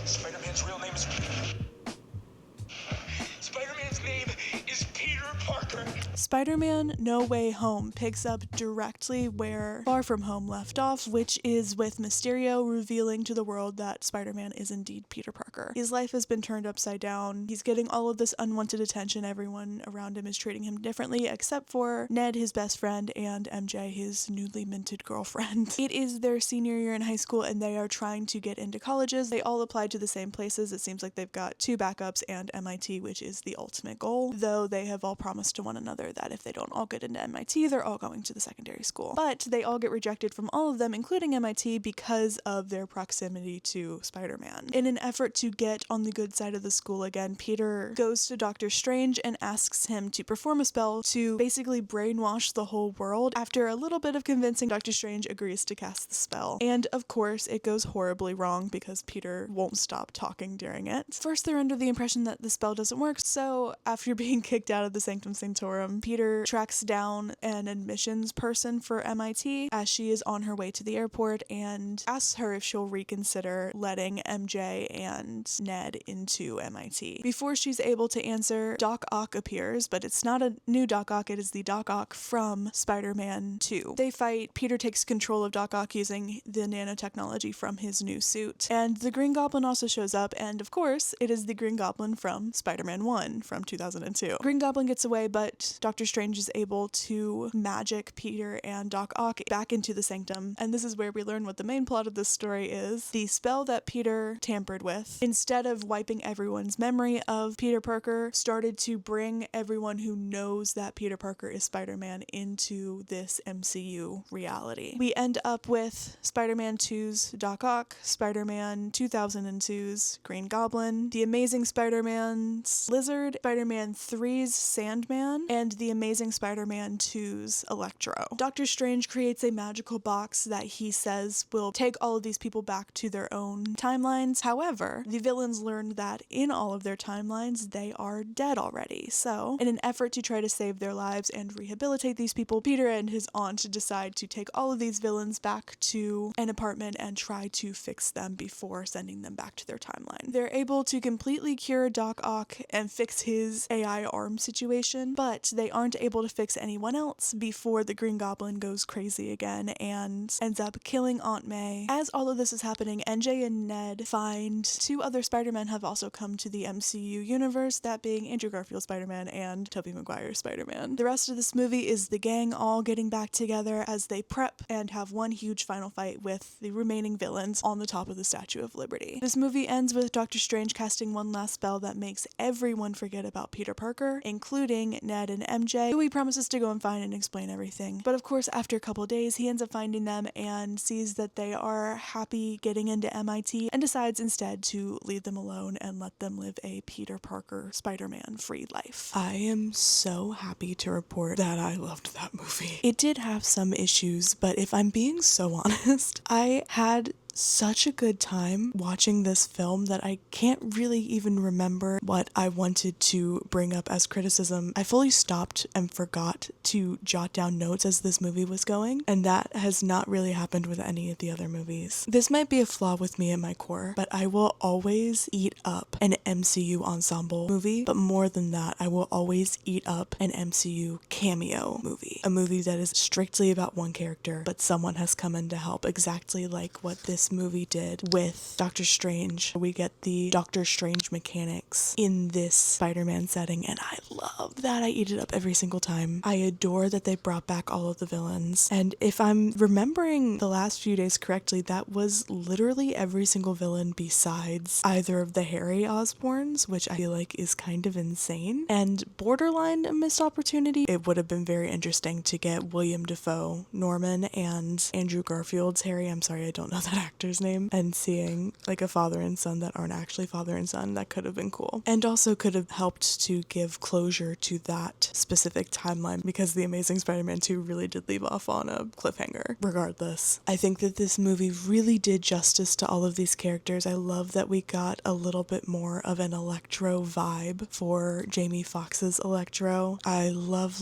Spider-Man's real name is... Spider-Man's name is Peter Parker. Spider-Man No Way Home picks up directly where Far From Home left off, which is with Mysterio revealing to the world that Spider-Man is indeed Peter Parker. His life has been turned upside down. He's getting all of this unwanted attention. Everyone around him is treating him differently, except for Ned, his best friend, and MJ, his newly minted girlfriend. It is their senior year in high school, and they are trying to get into colleges. They all apply to the same places. It seems like they've got 2 backups and MIT, which is the ultimate goal, though they have all promised to one another that if they don't all get into MIT, they're all going to the secondary school. But they all get rejected from all of them, including MIT, because of their proximity to Spider-Man. In an effort to get on the good side of the school again, Peter goes to Doctor Strange and asks him to perform a spell to basically brainwash the whole world. After a little bit of convincing, Doctor Strange agrees to cast the spell. And of course, it goes horribly wrong because Peter won't stop talking during it. First, they're under the impression that the spell doesn't work, so after being kicked out of the Sanctum Sanctorum, Peter tracks down an admissions person for MIT as she is on her way to the airport and asks her if she'll reconsider letting MJ and Ned into MIT. Before she's able to answer, Doc Ock appears, but it's not a new Doc Ock, it is the Doc Ock from Spider-Man 2. They fight, Peter takes control of Doc Ock using the nanotechnology from his new suit, and the Green Goblin also shows up, and of course, it is the Green Goblin from Spider-Man 1 from 2002. Green Goblin gets away, but Doctor Strange is able to magic Peter and Doc Ock back into the sanctum, and this is where we learn what the main plot of this story is. The spell that Peter tampered with, instead of wiping everyone's memory of Peter Parker, started to bring everyone who knows that Peter Parker is Spider-Man into this MCU reality. We end up with Spider-Man 2's Doc Ock, Spider-Man 2002's Green Goblin, The Amazing Spider-Man's Lizard, Spider-Man 3's Sandman, and The Amazing Spider-Man 2's Electro. Doctor Strange creates a magical box that he says will take all of these people back to their own timelines. However, the villains learn that in all of their timelines, they are dead already. So, in an effort to try to save their lives and rehabilitate these people, Peter and his aunt decide to take all of these villains back to an apartment and try to fix them before sending them back to their timeline. They're able to completely cure Doc Ock and fix his AI arm situation, but they aren't able to fix anyone else before the Green Goblin goes crazy again and ends up killing Aunt May. As all of this is happening, NJ and Ned find two other Spider-Men have also come to the MCU universe, that being Andrew Garfield's Spider-Man and Tobey Maguire's Spider-Man. The rest of this movie is the gang all getting back together as they prep and have one huge final fight with the remaining villains on the top of the Statue of Liberty. This movie ends with Doctor Strange casting one last spell that makes everyone forget about Peter Parker, including Ned and MJ, who he promises to go and find and explain everything. But of course, after a couple days, he ends up finding them and sees that they are happy getting into MIT and decides instead to leave them alone and let them live a Peter Parker Spider-Man free life. I am so happy to report that I loved that movie. It did have some issues, but if I'm being so honest, I had such a good time watching this film that I can't really even remember what I wanted to bring up as criticism. I fully stopped and forgot to jot down notes as this movie was going, and that has not really happened with any of the other movies. This might be a flaw with me at my core, but I will always eat up an MCU ensemble movie, but more than that, I will always eat up an MCU cameo movie. A movie that is strictly about one character, but someone has come in to help, exactly like what this movie did with Doctor Strange. We get the Doctor Strange mechanics in this Spider-Man setting, and I love that. I eat it up every single time. I adore that they brought back all of the villains, and if I'm remembering the last few days correctly, that was literally every single villain besides either of the Harry Osborns, which I feel like is kind of insane, and borderline a missed opportunity. It would have been very interesting to get William Dafoe, Norman, and Andrew Garfield's Harry. I'm sorry, I don't know that actor's name, and seeing like a father and son that aren't actually father and son, that could have been cool, and also could have helped to give closure to that specific timeline, because The Amazing Spider-Man 2 really did leave off on a cliffhanger. Regardless, I think that this movie really did justice to all of these characters. I love that we got a little bit more of an Electro vibe for Jamie Foxx's Electro. I love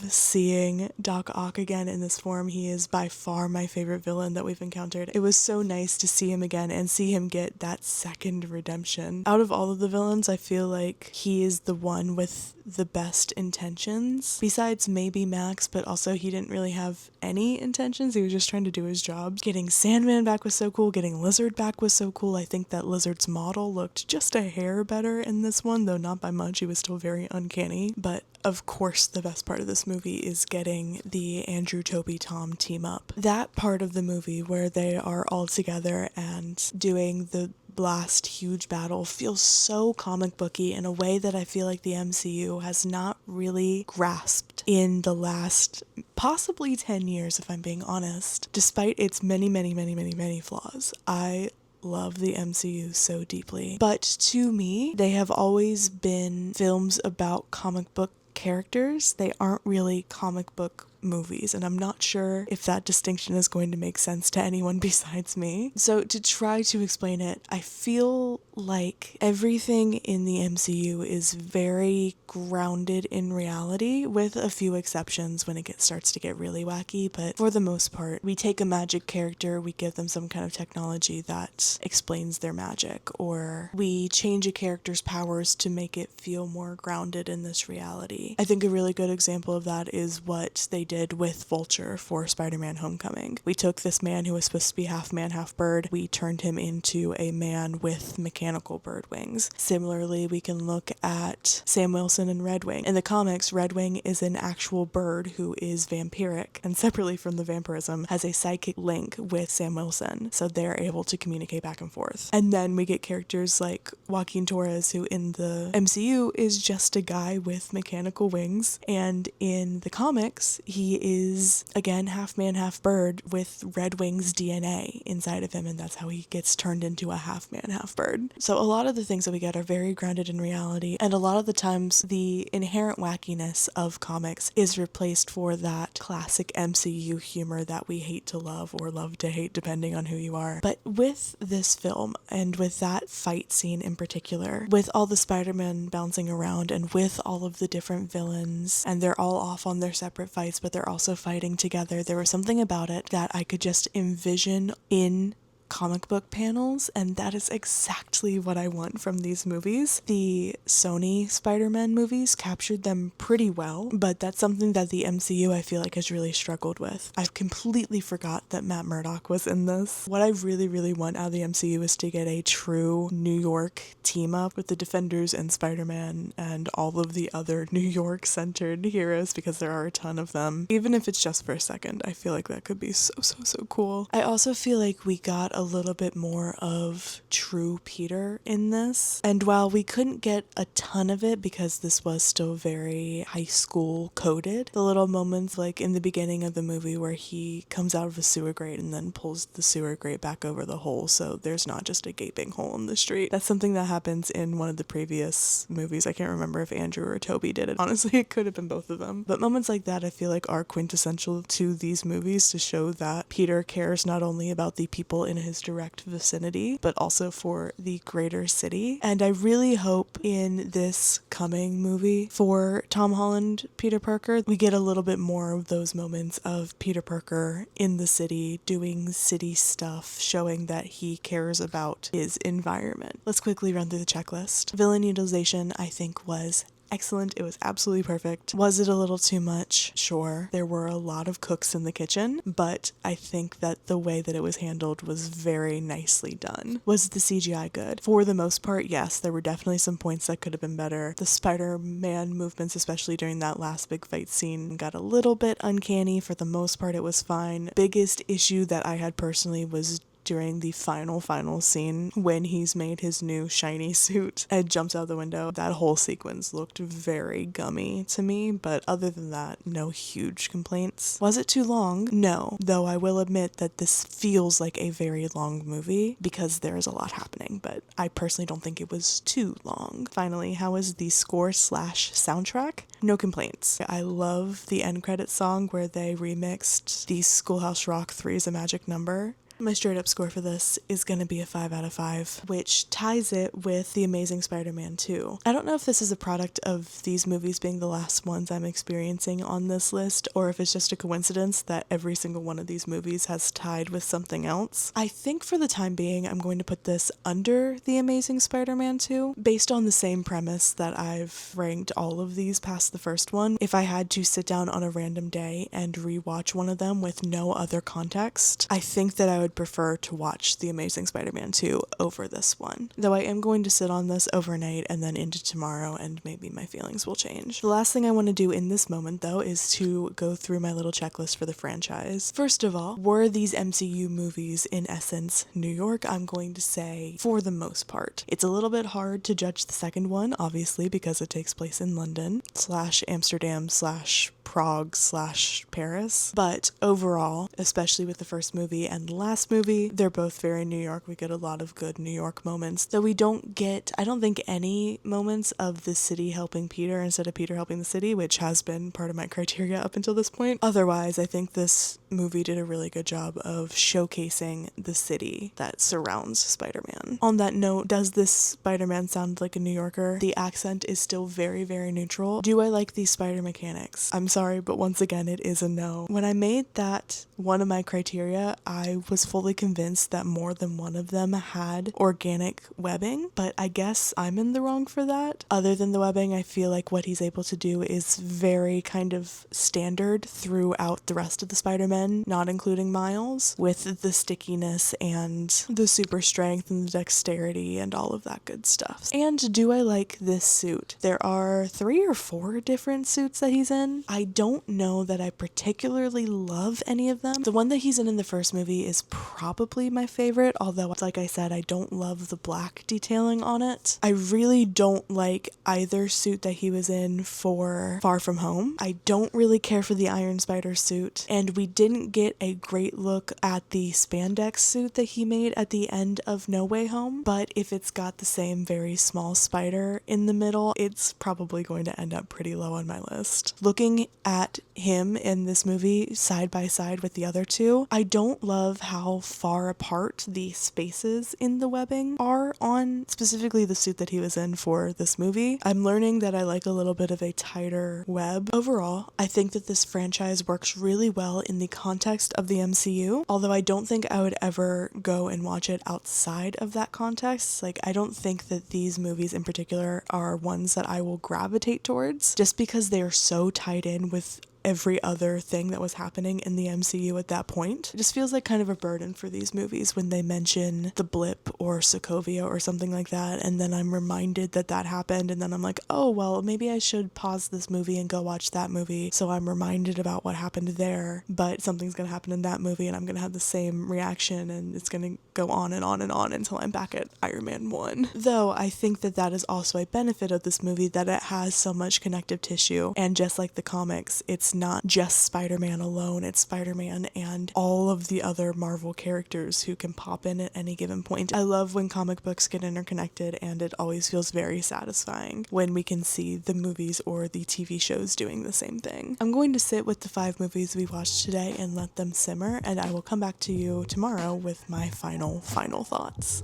seeing Doc Ock again in this form. He is by far my favorite villain that we've encountered. It was so nice to see him again and see him get that second redemption. Out of all of the villains, I feel like he is the one with the best intentions, besides maybe Max, but also he didn't really have any intentions. He was just trying to do his job. Getting Sandman back was so cool. Getting Lizard back was so cool. I think that Lizard's model looked just a hair better in this one, though not by much. He was still very uncanny. But of course, the best part of this movie is getting the Andrew, Toby, Tom team up. That part of the movie where they are all together and doing the blast huge battle feels so comic booky in a way that I feel like the MCU has not really grasped in the last possibly 10 years, if I'm being honest. Despite its many flaws, I love the MCU so deeply. But to me, they have always been films about comic book characters. They aren't really comic book movies, and I'm not sure if that distinction is going to make sense to anyone besides me. So to try to explain it, I feel like everything in the MCU is very grounded in reality, with a few exceptions when it starts to get really wacky, but for the most part, we take a magic character, we give them some kind of technology that explains their magic, or we change a character's powers to make it feel more grounded in this reality. I think a really good example of that is what they did with Vulture for Spider-Man Homecoming. We took this man who was supposed to be half man, half bird, we turned him into a man with mechanical bird wings. Similarly, we can look at Sam Wilson and Redwing. In the comics, Redwing is an actual bird who is vampiric, and separately from the vampirism, has a psychic link with Sam Wilson, so they're able to communicate back and forth. And then we get characters like Joaquin Torres, who in the MCU is just a guy with mechanical wings, and in the comics, he is, again, half man, half bird with Redwing's DNA inside of him, and that's how he gets turned into a half man, half bird. So a lot of the things that we get are very grounded in reality, and a lot of the times the inherent wackiness of comics is replaced for that classic MCU humor that we hate to love or love to hate depending on who you are. But with this film, and with that fight scene in particular, with all the Spider-Man bouncing around and with all of the different villains, and they're all off on their separate fights but they're also fighting together, there was something about it that I could just envision in comic book panels, and that is exactly what I want from these movies. The Sony Spider-Man movies captured them pretty well, but that's something that the MCU I feel like has really struggled with. I've completely forgot that Matt Murdock was in this. What I really, really want out of the MCU is to get a true New York team up with the Defenders and Spider-Man and all of the other New York centered heroes, because there are a ton of them. Even if it's just for a second, I feel like that could be so cool. I also feel like we got a little bit more of true Peter in this, and while we couldn't get a ton of it because this was still very high school coded, the little moments like in the beginning of the movie where he comes out of a sewer grate and then pulls the sewer grate back over the hole so there's not just a gaping hole in the street. That's something that happens in one of the previous movies. I can't remember if Andrew or Toby did it. Honestly, it could have been both of them. But moments like that I feel like are quintessential to these movies to show that Peter cares not only about the people in his direct vicinity, but also for the greater city. And I really hope in this coming movie for Tom Holland, Peter Parker, we get a little bit more of those moments of Peter Parker in the city, doing city stuff, showing that he cares about his environment. Let's quickly run through the checklist. Villain utilization, I think, was excellent. It was absolutely perfect. Was it a little too much? Sure. There were a lot of cooks in the kitchen, but I think that the way that it was handled was very nicely done. Was the CGI good? For the most part, yes. There were definitely some points that could have been better. The Spider-Man movements, especially during that last big fight scene, got a little bit uncanny. For the most part, it was fine. Biggest issue that I had personally was during the final scene when he's made his new shiny suit and jumps out the window. That whole sequence looked very gummy to me, but other than that, no huge complaints. Was it too long? No, though I will admit that this feels like a very long movie because there is a lot happening, but I personally don't think it was too long. Finally, how was the score/soundtrack? No complaints. I love the end credits song where they remixed the Schoolhouse Rock 3 is a Magic Number. My straight up score for this is going to be a 5 out of 5, which ties it with The Amazing Spider-Man 2. I don't know if this is a product of these movies being the last ones I'm experiencing on this list, or if it's just a coincidence that every single one of these movies has tied with something else. I think for the time being, I'm going to put this under The Amazing Spider-Man 2, based on the same premise that I've ranked all of these past the first one. If I had to sit down on a random day and rewatch one of them with no other context, I think that I would prefer to watch The Amazing Spider-Man 2 over this one. Though I am going to sit on this overnight and then into tomorrow, and maybe my feelings will change. The last thing I want to do in this moment, though, is to go through my little checklist for the franchise. First of all, were these MCU movies in essence New York? I'm going to say for the most part. It's a little bit hard to judge the second one, obviously, because it takes place in London / Amsterdam / Prague / Paris. But overall, especially with the first movie and the last movie, they're both very New York. We get a lot of good New York moments, though we don't get, I don't think, any moments of the city helping Peter instead of Peter helping the city, which has been part of my criteria up until this point. Otherwise, I think this movie did a really good job of showcasing the city that surrounds Spider-Man. On that note, does this Spider-Man sound like a New Yorker? The accent is still very, very neutral. Do I like these spider mechanics? I'm sorry, but once again, it is a no. When I made that one of my criteria, I was fully convinced that more than one of them had organic webbing, but I guess I'm in the wrong for that. Other than the webbing, I feel like what he's able to do is very kind of standard throughout the rest of the Spider-Men, not including Miles, with the stickiness and the super strength and the dexterity and all of that good stuff. And do I like this suit? There are 3 or 4 different suits that he's in. I don't know that I particularly love any of them. The one that he's in the first movie is probably my favorite, although, like I said, I don't love the black detailing on it. I really don't like either suit that he was in for Far From Home. I don't really care for the Iron Spider suit, and we didn't get a great look at the spandex suit that he made at the end of No Way Home, but if it's got the same very small spider in the middle, it's probably going to end up pretty low on my list. Looking at him in this movie side by side with the other two, I don't love how far apart the spaces in the webbing are on specifically the suit that he was in for this movie. I'm learning that I like a little bit of a tighter web. Overall, I think that this franchise works really well in the context of the MCU, although I don't think I would ever go and watch it outside of that context. Like, I don't think that these movies in particular are ones that I will gravitate towards, just because they are so tied in with every other thing that was happening in the MCU at that point. It just feels like kind of a burden for these movies when they mention the blip or Sokovia or something like that, and then I'm reminded that that happened, and then I'm like, oh, well, maybe I should pause this movie and go watch that movie so I'm reminded about what happened there, but something's gonna happen in that movie and I'm gonna have the same reaction, and it's gonna go on and on and on until I'm back at Iron Man 1. Though I think that that is also a benefit of this movie, that it has so much connective tissue, and just like the comics, it's not just Spider-Man alone, it's Spider-Man and all of the other Marvel characters who can pop in at any given point. I love when comic books get interconnected, and it always feels very satisfying when we can see the movies or the TV shows doing the same thing. I'm going to sit with the 5 movies we watched today and let them simmer, and I will come back to you tomorrow with my final thoughts.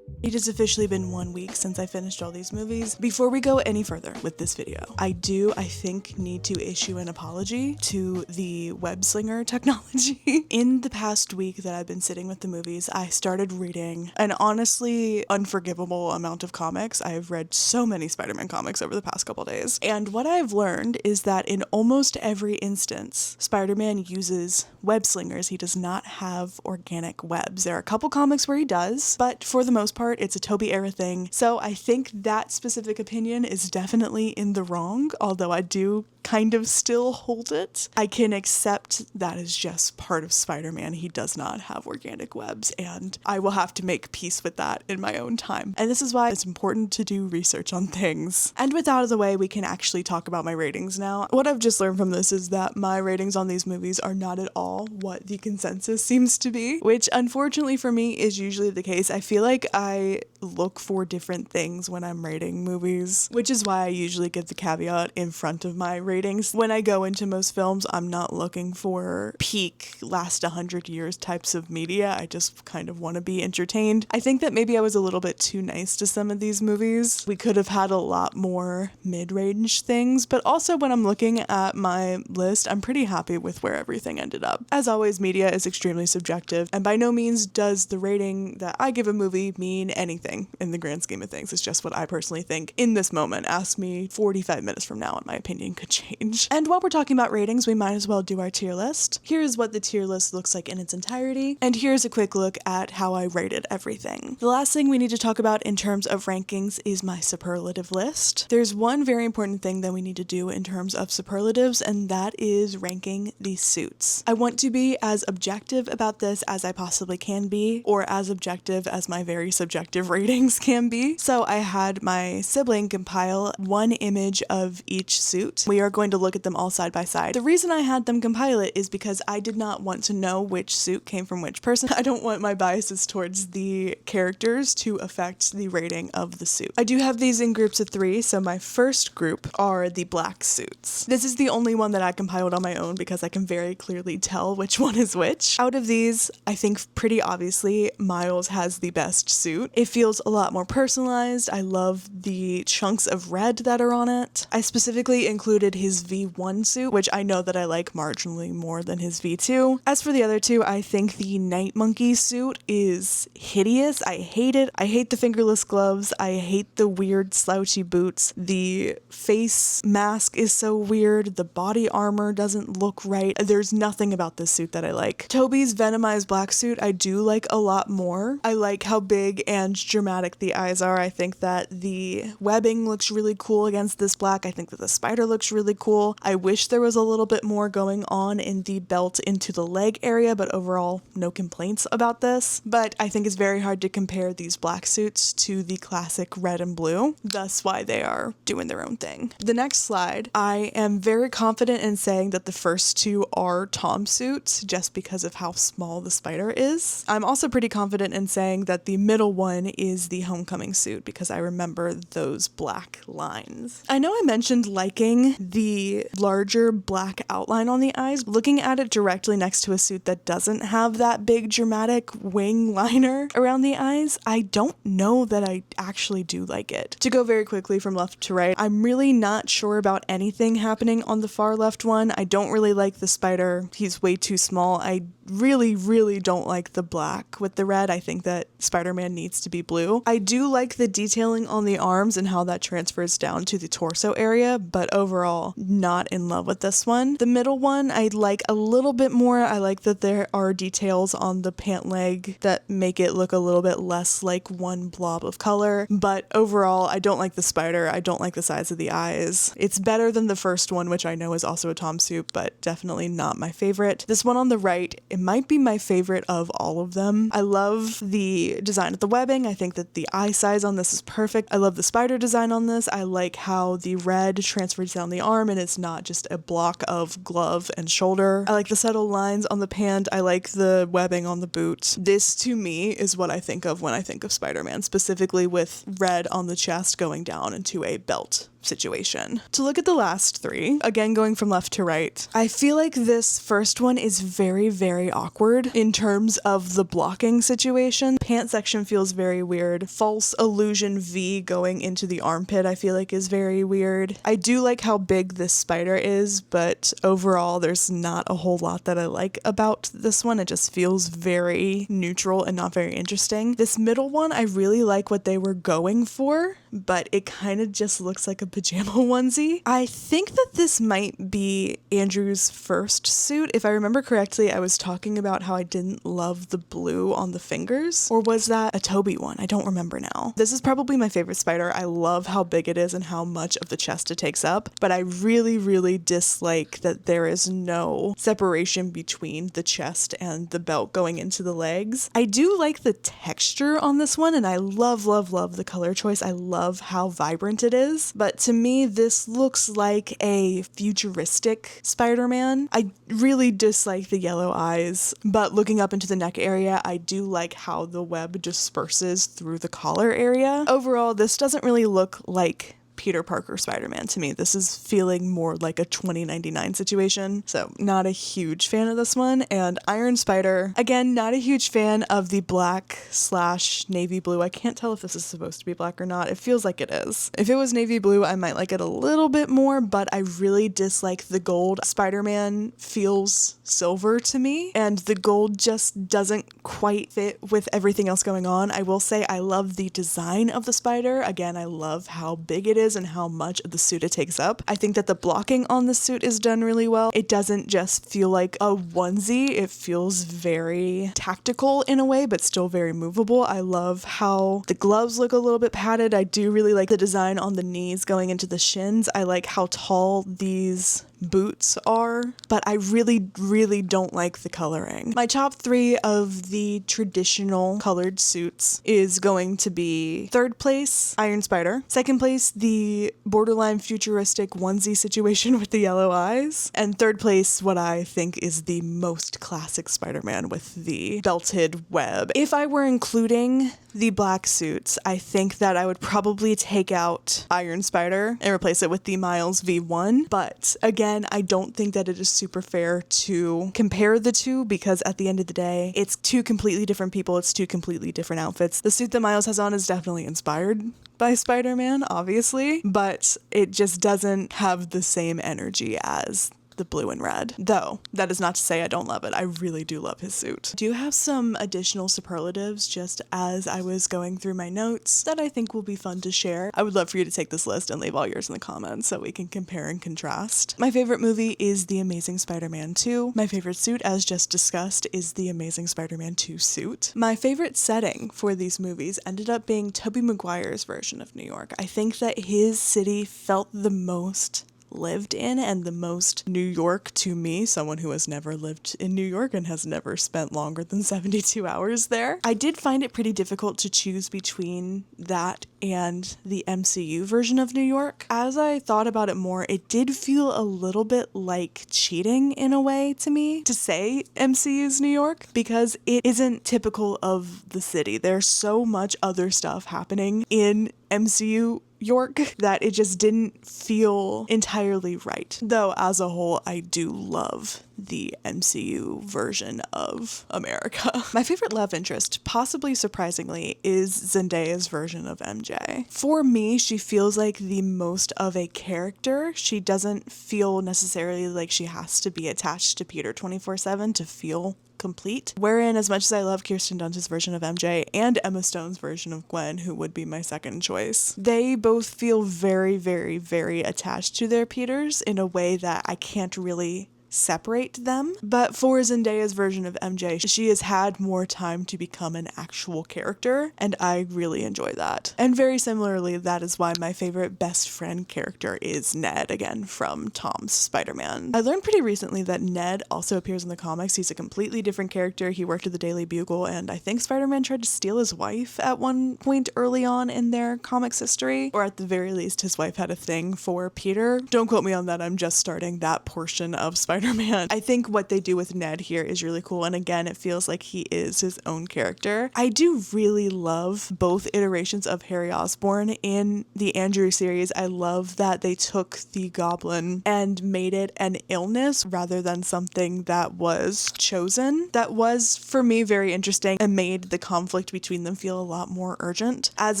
It has officially been 1 week since I finished all these movies. Before we go any further with this video, I think, need to issue an apology to the web slinger technology. In the past week that I've been sitting with the movies, I started reading an honestly unforgivable amount of comics. I've read so many Spider-Man comics over the past couple days. And what I've learned is that in almost every instance, Spider-Man uses web slingers. He does not have organic webs. There are a couple comics where he does, but for the most part, it's a Toby era thing. So I think that specific opinion is definitely in the wrong, although I do kind of still hold it. I can accept that is just part of Spider-Man. He does not have organic webs, and I will have to make peace with that in my own time. And this is why it's important to do research on things. And with that out of the way, we can actually talk about my ratings now. What I've just learned from this is that my ratings on these movies are not at all what the consensus seems to be, which unfortunately for me is usually the case. I feel like I look for different things when I'm rating movies, which is why I usually give the caveat in front of my ratings. When I go into most films, I'm not looking for peak last 100 years types of media. I just kind of want to be entertained. I think that maybe I was a little bit too nice to some of these movies. We could have had a lot more mid-range things, but also when I'm looking at my list, I'm pretty happy with where everything ended up. As always, media is extremely subjective, and by no means does the rating that I give a movie mean anything in the grand scheme of things. It's just what I personally think in this moment. Ask me 45 minutes from now and my opinion could change. And while we're talking about ratings, we might as well do our tier list. Here's what the tier list looks like in its entirety, and here's a quick look at how I rated everything. The last thing we need to talk about in terms of rankings is my superlative list. There's one very important thing that we need to do in terms of superlatives, and that is ranking the suits. I want to be as objective about this as I possibly can be, or as objective as my very subjective ratings can be. So I had my sibling compile one image of each suit. We are going to look at them all side by side. The reason I had them compile it is because I did not want to know which suit came from which person. I don't want my biases towards the characters to affect the rating of the suit. I do have these in groups of 3, so my first group are the black suits. This is the only one that I compiled on my own because I can very clearly tell which one is which. Out of these, I think pretty obviously Miles has the best suit. It feels a lot more personalized. I love the chunks of red that are on it. I specifically included his V1 suit, which I know that I like marginally more than his V2. As for the other two, I think the Night Monkey suit is hideous. I hate it. I hate the fingerless gloves. I hate the weird slouchy boots. The face mask is so weird. The body armor doesn't look right. There's nothing about this suit that I like. Toby's Venomized black suit I do like a lot more. I like how big and dramatic the eyes are. I think that the webbing looks really cool against this black. I think that the spider looks really cool. I wish there was a little bit more going on in the belt into the leg area, but overall, no complaints about this. But I think it's very hard to compare these black suits to the classic red and blue, thus why they are doing their own thing. The next slide, I am very confident in saying that the first two are Tom suits, just because of how small the spider is. I'm also pretty confident in saying that the middle one is the Homecoming suit, because I remember those black lines. I know I mentioned liking the larger black outline on the eyes. Looking at it directly next to a suit that doesn't have that big dramatic wing liner around the eyes, I don't know that I actually do like it. To go very quickly from left to right, I'm really not sure about anything happening on the far left one. I don't really like the spider. He's way too small. I really don't like the black with the red. I think that Spider-Man needs to be blue. I do like the detailing on the arms and how that transfers down to the torso area, but overall, not in love with this one. The middle one, I like a little bit more. I like that there are details on the pant leg that make it look a little bit less like one blob of color, but overall, I don't like the spider. I don't like the size of the eyes. It's better than the first one, which I know is also a Tom suit, but definitely not my favorite. This one on the right, it might be my favorite of all of them. I love the design of the webbing. I think that the eye size on this is perfect. I love the spider design on this. I like how the red transfers down the arm and it's not just a block of glove and shoulder. I like the subtle lines on the pant. I like the webbing on the boot. This to me is what I think of when I think of Spider-Man, specifically with red on the chest going down into a belt situation. To look at the last 3, again going from left to right, I feel like this first one is very awkward in terms of the blocking situation. Pant section feels very weird. False illusion V going into the armpit I feel like is very weird. I do like how big this spider is, but overall there's not a whole lot that I like about this one. It just feels very neutral and not very interesting. This middle one, I really like what they were going for, but it kind of just looks like a pajama onesie. I think that this might be Andrew's first suit. If I remember correctly, I was talking about how I didn't love the blue on the fingers, or was that a Toby one? I don't remember now. This is probably my favorite spider. I love how big it is and how much of the chest it takes up, but I really dislike that there is no separation between the chest and the belt going into the legs. I do like the texture on this one, and I love the color choice. I love how vibrant it is, but to me, this looks like a futuristic Spider-Man. I really dislike the yellow eyes, but looking up into the neck area, I do like how the web disperses through the collar area. Overall, this doesn't really look like Peter Parker Spider-Man to me. This is feeling more like a 2099 situation, so not a huge fan of this one. And Iron Spider, again, not a huge fan of the black/navy blue. I can't tell if this is supposed to be black or not. It feels like it is. If it was navy blue, I might like it a little bit more, but I really dislike the gold. Spider-Man feels silver to me, and the gold just doesn't quite fit with everything else going on. I will say I love the design of the spider. Again, I love how big it is and how much of the suit it takes up. I think that the blocking on the suit is done really well. It doesn't just feel like a onesie. It feels very tactical in a way, but still very movable. I love how the gloves look a little bit padded. I do really like the design on the knees going into the shins. I like how tall these boots are, but I really, really don't like the coloring. My top 3 of the traditional colored suits is going to be third place, Iron Spider. Second place, the borderline futuristic onesie situation with the yellow eyes. And third place, what I think is the most classic Spider-Man with the belted web. If I were including the black suits, I think that I would probably take out Iron Spider and replace it with the Miles V1. But again, I don't think that it is super fair to compare the two, because at the end of the day, it's two completely different people. It's two completely different outfits. The suit that Miles has on is definitely inspired by Spider-Man, obviously, but it just doesn't have the same energy as the blue and red. Though, that is not to say I don't love it. I really do love his suit. I do have some additional superlatives just as I was going through my notes that I think will be fun to share. I would love for you to take this list and leave all yours in the comments so we can compare and contrast. My favorite movie is The Amazing Spider-Man 2. My favorite suit, as just discussed, is the Amazing Spider-Man 2 suit. My favorite setting for these movies ended up being Tobey Maguire's version of New York. I think that his city felt the most lived in and the most New York to me, someone who has never lived in New York and has never spent longer than 72 hours there. I did find it pretty difficult to choose between that and the MCU version of New York. As I thought about it more, it did feel a little bit like cheating in a way to me to say MCU's New York, because it isn't typical of the city. There's so much other stuff happening in MCU York that it just didn't feel entirely right. Though as a whole, I do love the MCU version of America. My favorite love interest, possibly surprisingly, is Zendaya's version of MJ. For me, she feels like the most of a character. She doesn't feel necessarily like she has to be attached to Peter 24/7 to feel complete. Wherein, as much as I love Kirsten Dunst's version of MJ and Emma Stone's version of Gwen, who would be my second choice, they both feel very, very, very attached to their Peters in a way that I can't really separate them. But for Zendaya's version of MJ, she has had more time to become an actual character, and I really enjoy that. And very similarly, that is why my favorite best friend character is Ned, again from Tom's Spider-Man. I learned pretty recently that Ned also appears in the comics. He's a completely different character. He worked at the Daily Bugle, and I think Spider-Man tried to steal his wife at one point early on in their comics history, or at the very least his wife had a thing for Peter. Don't quote me on that, I'm just starting that portion of Spider-Man. I think what they do with Ned here is really cool, and again, it feels like he is his own character. I do really love both iterations of Harry Osborn in the Andrew series. I love that they took the Goblin and made it an illness rather than something that was chosen. That was, for me, very interesting and made the conflict between them feel a lot more urgent. As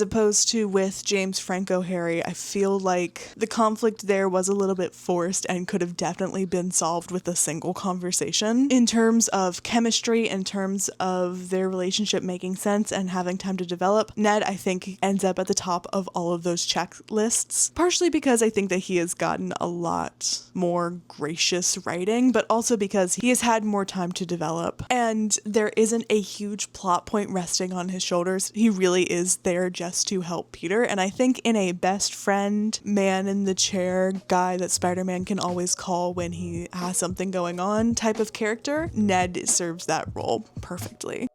opposed to with James Franco Harry, I feel like the conflict there was a little bit forced and could have definitely been solved with a single conversation. In terms of chemistry, in terms of their relationship making sense and having time to develop, Ned, I think, ends up at the top of all of those checklists, partially because I think that he has gotten a lot more gracious writing, but also because he has had more time to develop, and there isn't a huge plot point resting on his shoulders. He really is there just to help Peter, and I think in a best friend, man in the chair guy that Spider-Man can always call when he has something going on type of character, Ned serves that role perfectly.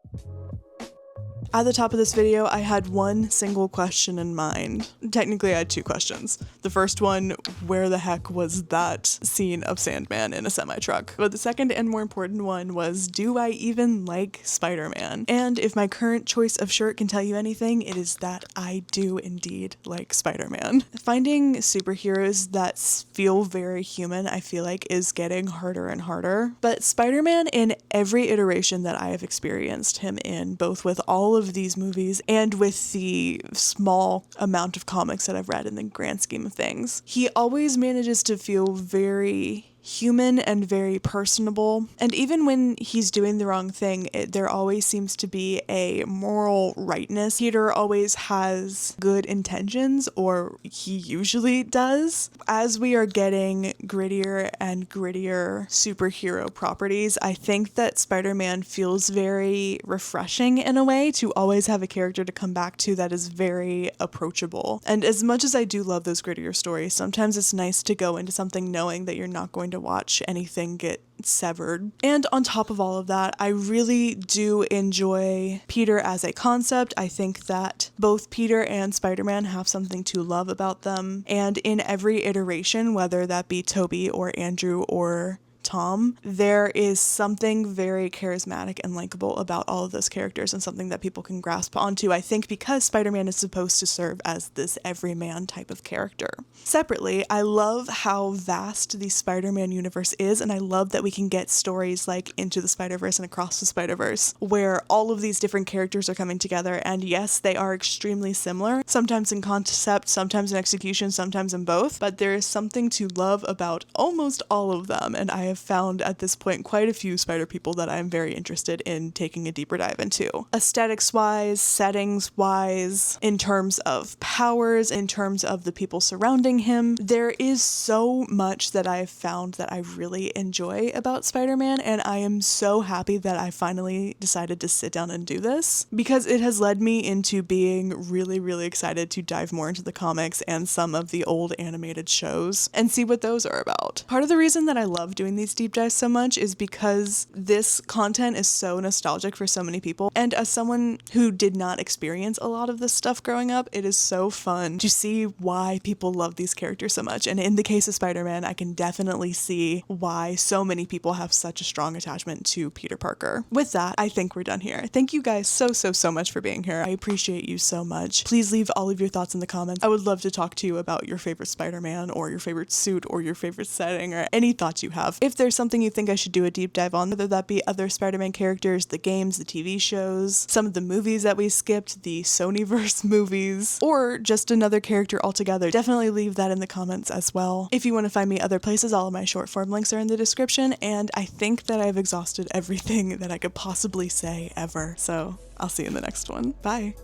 At the top of this video, I had one single question in mind. Technically, I had two questions. The first one, where the heck was that scene of Sandman in a semi-truck? But the second and more important one was, do I even like Spider-Man? And if my current choice of shirt can tell you anything, it is that I do indeed like Spider-Man. Finding superheroes that feel very human, I feel like, is getting harder and harder. But Spider-Man, in every iteration that I have experienced him in, both with all of these movies and with the small amount of comics that I've read in the grand scheme of things, he always manages to feel very human and very personable. And even when he's doing the wrong thing, there always seems to be a moral rightness. Peter always has good intentions, or he usually does. As we are getting grittier and grittier superhero properties, I think that Spider-Man feels very refreshing in a way to always have a character to come back to that is very approachable. And as much as I do love those grittier stories, sometimes it's nice to go into something knowing that you're not going to watch anything get severed. And on top of all of that, I really do enjoy Peter as a concept. I think that both Peter and Spider-Man have something to love about them, and in every iteration, whether that be Tobey or Andrew or Tom, there is something very charismatic and likable about all of those characters and something that people can grasp onto, I think, because Spider-Man is supposed to serve as this everyman type of character. Separately, I love how vast the Spider-Man universe is, and I love that we can get stories like Into the Spider-Verse and Across the Spider-Verse, where all of these different characters are coming together, and yes, they are extremely similar, sometimes in concept, sometimes in execution, sometimes in both, but there is something to love about almost all of them, and I have found at this point quite a few Spider people that I'm very interested in taking a deeper dive into. Aesthetics wise, settings wise, in terms of powers, in terms of the people surrounding him, there is so much that I've found that I really enjoy about Spider-Man, and I am so happy that I finally decided to sit down and do this, because it has led me into being really, really excited to dive more into the comics and some of the old animated shows and see what those are about. Part of the reason that I love doing these deep dives so much is because this content is so nostalgic for so many people, and as someone who did not experience a lot of this stuff growing up, it is so fun to see why people love these characters so much. And in the case of Spider-Man, I can definitely see why so many people have such a strong attachment to Peter Parker. With that, I think we're done here. Thank you guys so much for being here. I appreciate you so much. Please leave all of your thoughts in the comments. I would love to talk to you about your favorite Spider-Man or your favorite suit or your favorite setting or any thoughts you have. If there's something you think I should do a deep dive on, whether that be other Spider-Man characters, the games, the TV shows, some of the movies that we skipped, the Sonyverse movies, or just another character altogether, definitely leave that in the comments as well. If you want to find me other places, all of my short form links are in the description, and I think that I've exhausted everything that I could possibly say ever. So I'll see you in the next one. Bye.